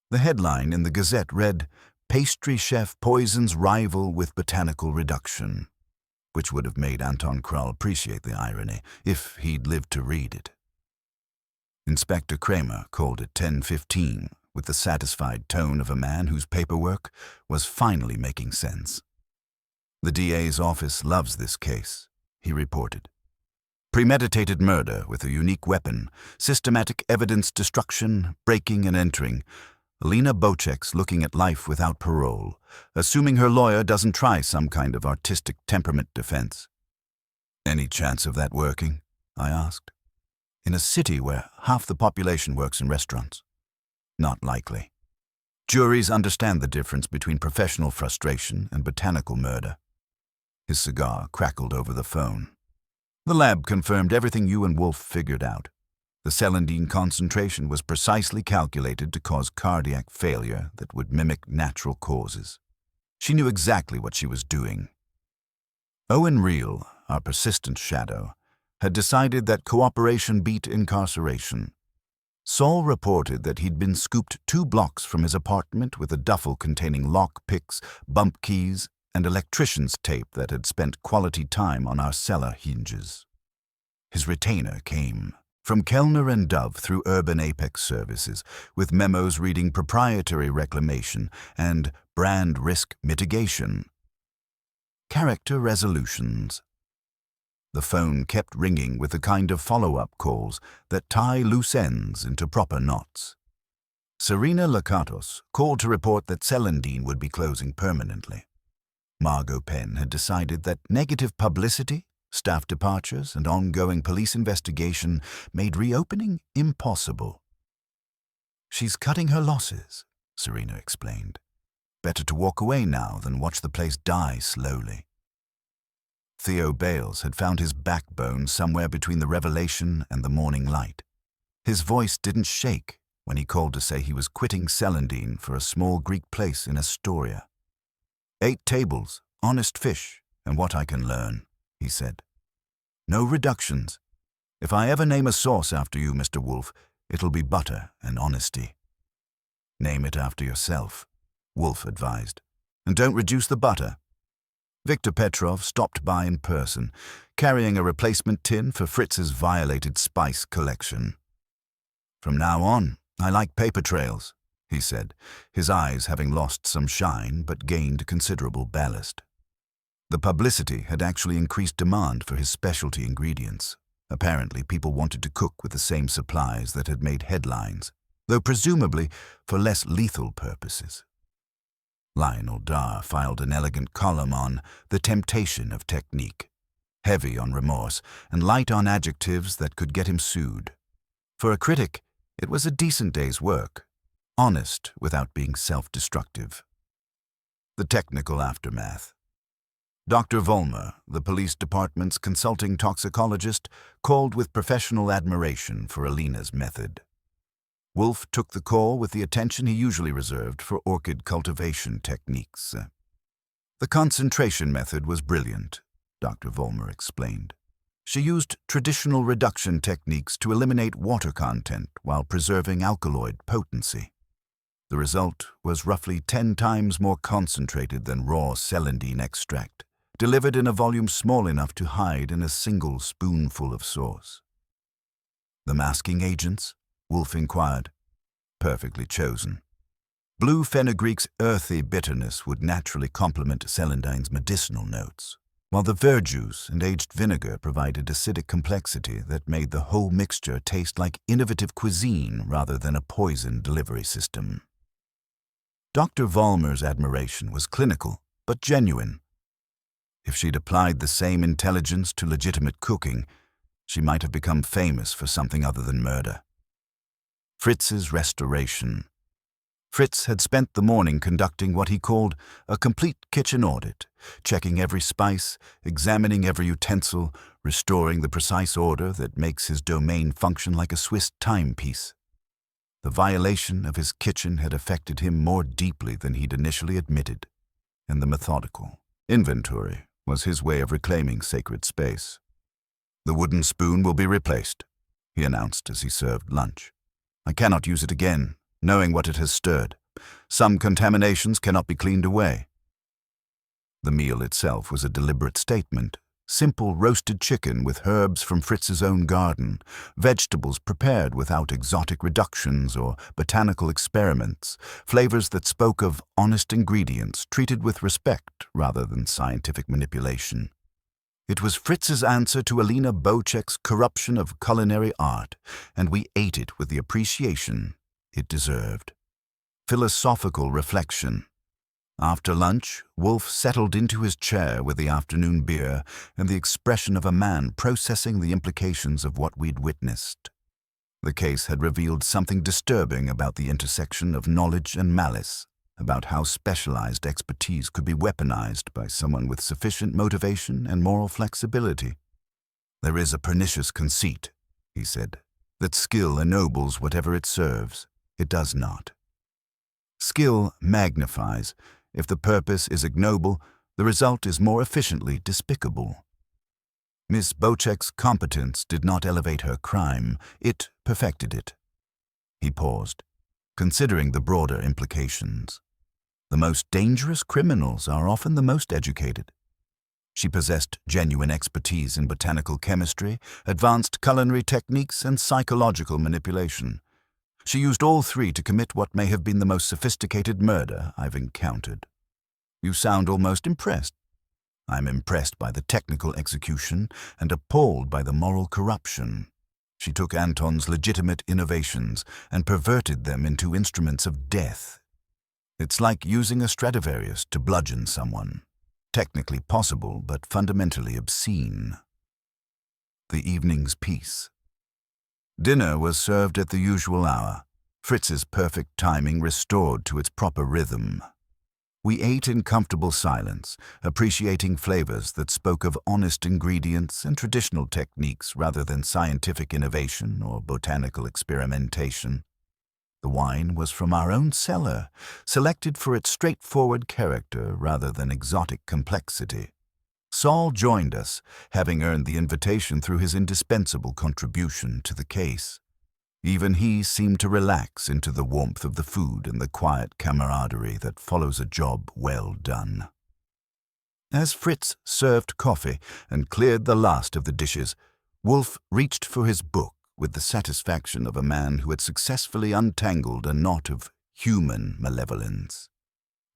The headline in the Gazette read, "Pastry Chef Poisons Rival with Botanical Reduction," which would have made Anton Krall appreciate the irony if he'd lived to read it. Inspector Kramer called it 10:15 with the satisfied tone of a man whose paperwork was finally making sense. "The DA's office loves this case," he reported. "Premeditated murder with a unique weapon, systematic evidence destruction, breaking and entering. Alina Bocek's looking at life without parole, assuming her lawyer doesn't try some kind of artistic temperament defense." "Any chance of that working?" I asked. "In a city where half the population works in restaurants? Not likely. Juries understand the difference between professional frustration and botanical murder." His cigar crackled over the phone. "The lab confirmed everything you and Wolfe figured out. The celandine concentration was precisely calculated to cause cardiac failure that would mimic natural causes. She knew exactly what she was doing." Owen Reel, our persistent shadow, had decided that cooperation beat incarceration. Saul reported that he'd been scooped 2 blocks from his apartment with a duffel containing lock picks, bump keys, and electrician's tape that had spent quality time on our cellar hinges. His retainer came From Kellner and Dove through Urban Apex Services, with memos reading proprietary reclamation and brand risk mitigation. Character resolutions. The phone kept ringing with the kind of follow-up calls that tie loose ends into proper knots. Serena Lakatos called to report that Celandine would be closing permanently. Margot Penn had decided that negative publicity, staff departures, and ongoing police investigation made reopening impossible. "She's cutting her losses," Serena explained. "Better to walk away now than watch the place die slowly." Theo Bales had found his backbone somewhere between the revelation and the morning light. His voice didn't shake when he called to say he was quitting Celandine for a small Greek place in Astoria. 8 tables, honest fish, and what I can learn, he said. "No reductions. If I ever name a sauce after you, Mr. Wolfe, it'll be butter and honesty." "Name it after yourself," Wolfe advised. "And don't reduce the butter." Victor Petrov stopped by in person, carrying a replacement tin for Fritz's violated spice collection. "From now on, I like paper trails," he said, his eyes having lost some shine but gained considerable ballast. The publicity had actually increased demand for his specialty ingredients. Apparently, people wanted to cook with the same supplies that had made headlines, though presumably for less lethal purposes. Lionel Darr filed an elegant column on the temptation of technique, heavy on remorse and light on adjectives that could get him sued. For a critic, it was a decent day's work, honest without being self-destructive. The technical aftermath. Dr. Vollmer, the police department's consulting toxicologist, called with professional admiration for Alina's method. Wolfe took the call with the attention he usually reserved for orchid cultivation techniques. The concentration method was brilliant, Dr. Vollmer explained. She used traditional reduction techniques to eliminate water content while preserving alkaloid potency. The result was roughly 10 times more concentrated than raw celandine extract, delivered in a volume small enough to hide in a single spoonful of sauce. "The masking agents?" Wolfe inquired. "Perfectly chosen. Blue fenugreek's earthy bitterness would naturally complement celandine's medicinal notes, while the verjuice and aged vinegar provided acidic complexity that made the whole mixture taste like innovative cuisine rather than a poison delivery system." Dr. Vollmer's admiration was clinical, but genuine. If she'd applied the same intelligence to legitimate cooking, she might have become famous for something other than murder. Fritz's restoration. Fritz had spent the morning conducting what he called a complete kitchen audit, checking every spice, examining every utensil, restoring the precise order that makes his domain function like a Swiss timepiece. The violation of his kitchen had affected him more deeply than he'd initially admitted, and the methodical inventory was his way of reclaiming sacred space. "The wooden spoon will be replaced," he announced as he served lunch. "I cannot use it again, knowing what it has stirred. Some contaminations cannot be cleaned away." The meal itself was a deliberate statement. Simple roasted chicken with herbs from Fritz's own garden, vegetables prepared without exotic reductions or botanical experiments, flavors that spoke of honest ingredients treated with respect rather than scientific manipulation. It was Fritz's answer to Alina Bocek's corruption of culinary art, and we ate it with the appreciation it deserved. Philosophical reflection. After lunch, Wolfe settled into his chair with the afternoon beer and the expression of a man processing the implications of what we'd witnessed. The case had revealed something disturbing about the intersection of knowledge and malice, about how specialized expertise could be weaponized by someone with sufficient motivation and moral flexibility. "There is a pernicious conceit," he said, "that skill ennobles whatever it serves. It does not. Skill magnifies. If the purpose is ignoble, the result is more efficiently despicable. Miss Bocek's competence did not elevate her crime, it perfected it." He paused, considering the broader implications. The most dangerous criminals are often the most educated. She possessed genuine expertise in botanical chemistry, advanced culinary techniques, and psychological manipulation. She used all three to commit what may have been the most sophisticated murder I've encountered. You sound almost impressed. I'm impressed by the technical execution and appalled by the moral corruption. She took Anton's legitimate innovations and perverted them into instruments of death. It's like using a Stradivarius to bludgeon someone. Technically possible, but fundamentally obscene. The evening's peace. Dinner was served at the usual hour, Fritz's perfect timing restored to its proper rhythm. We ate in comfortable silence, appreciating flavors that spoke of honest ingredients and traditional techniques rather than scientific innovation or botanical experimentation. The wine was from our own cellar, selected for its straightforward character rather than exotic complexity. Saul joined us, having earned the invitation through his indispensable contribution to the case. Even he seemed to relax into the warmth of the food and the quiet camaraderie that follows a job well done. As Fritz served coffee and cleared the last of the dishes, Wolfe reached for his book with the satisfaction of a man who had successfully untangled a knot of human malevolence.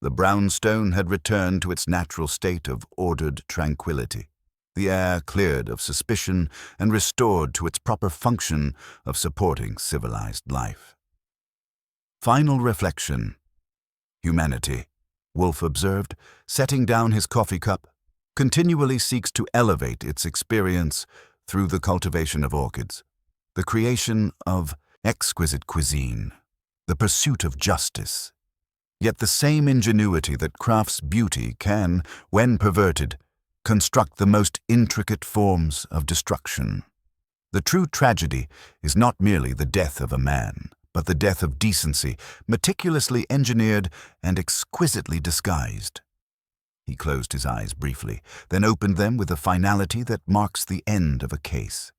The brownstone had returned to its natural state of ordered tranquility, the air cleared of suspicion and restored to its proper function of supporting civilized life. Final reflection. Humanity, Wolfe observed, setting down his coffee cup, continually seeks to elevate its experience through the cultivation of orchids, the creation of exquisite cuisine, the pursuit of justice. Yet the same ingenuity that crafts beauty can, when perverted, construct the most intricate forms of destruction. The true tragedy is not merely the death of a man, but the death of decency, meticulously engineered and exquisitely disguised. He closed his eyes briefly, then opened them with a finality that marks the end of a case.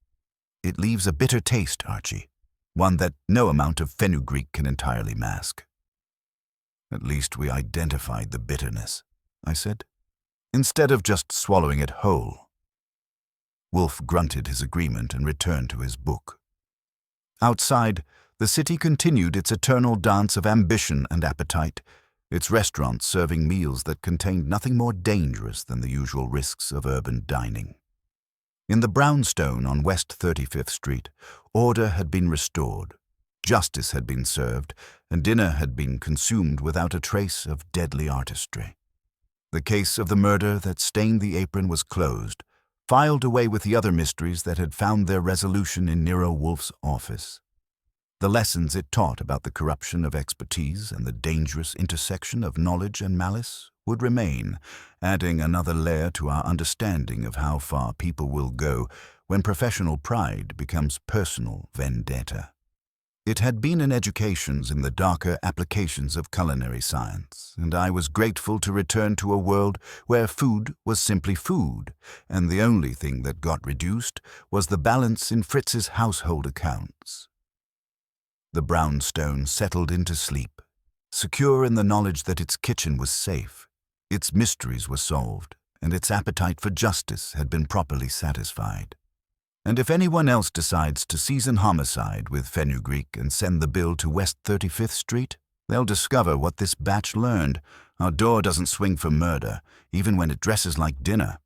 It leaves a bitter taste, Archie, one that no amount of fenugreek can entirely mask. At least we identified the bitterness, I said, instead of just swallowing it whole. Wolfe grunted his agreement and returned to his book. Outside, the city continued its eternal dance of ambition and appetite, its restaurants serving meals that contained nothing more dangerous than the usual risks of urban dining. In the brownstone on West 35th Street, order had been restored, justice had been served, and dinner had been consumed without a trace of deadly artistry. The case of the murder that stained the Apron was closed, filed away with the other mysteries that had found their resolution in Nero Wolfe's office. The lessons it taught about the corruption of expertise and the dangerous intersection of knowledge and malice would remain, adding another layer to our understanding of how far people will go when professional pride becomes personal vendetta. It had been an education in the darker applications of culinary science, and I was grateful to return to a world where food was simply food, and the only thing that got reduced was the balance in Fritz's household accounts. The brownstone settled into sleep, secure in the knowledge that its kitchen was safe, its mysteries were solved, and its appetite for justice had been properly satisfied. And if anyone else decides to season homicide with fenugreek and send the bill to West 35th Street, they'll discover what this batch learned. Our door doesn't swing for murder, even when it dresses like dinner.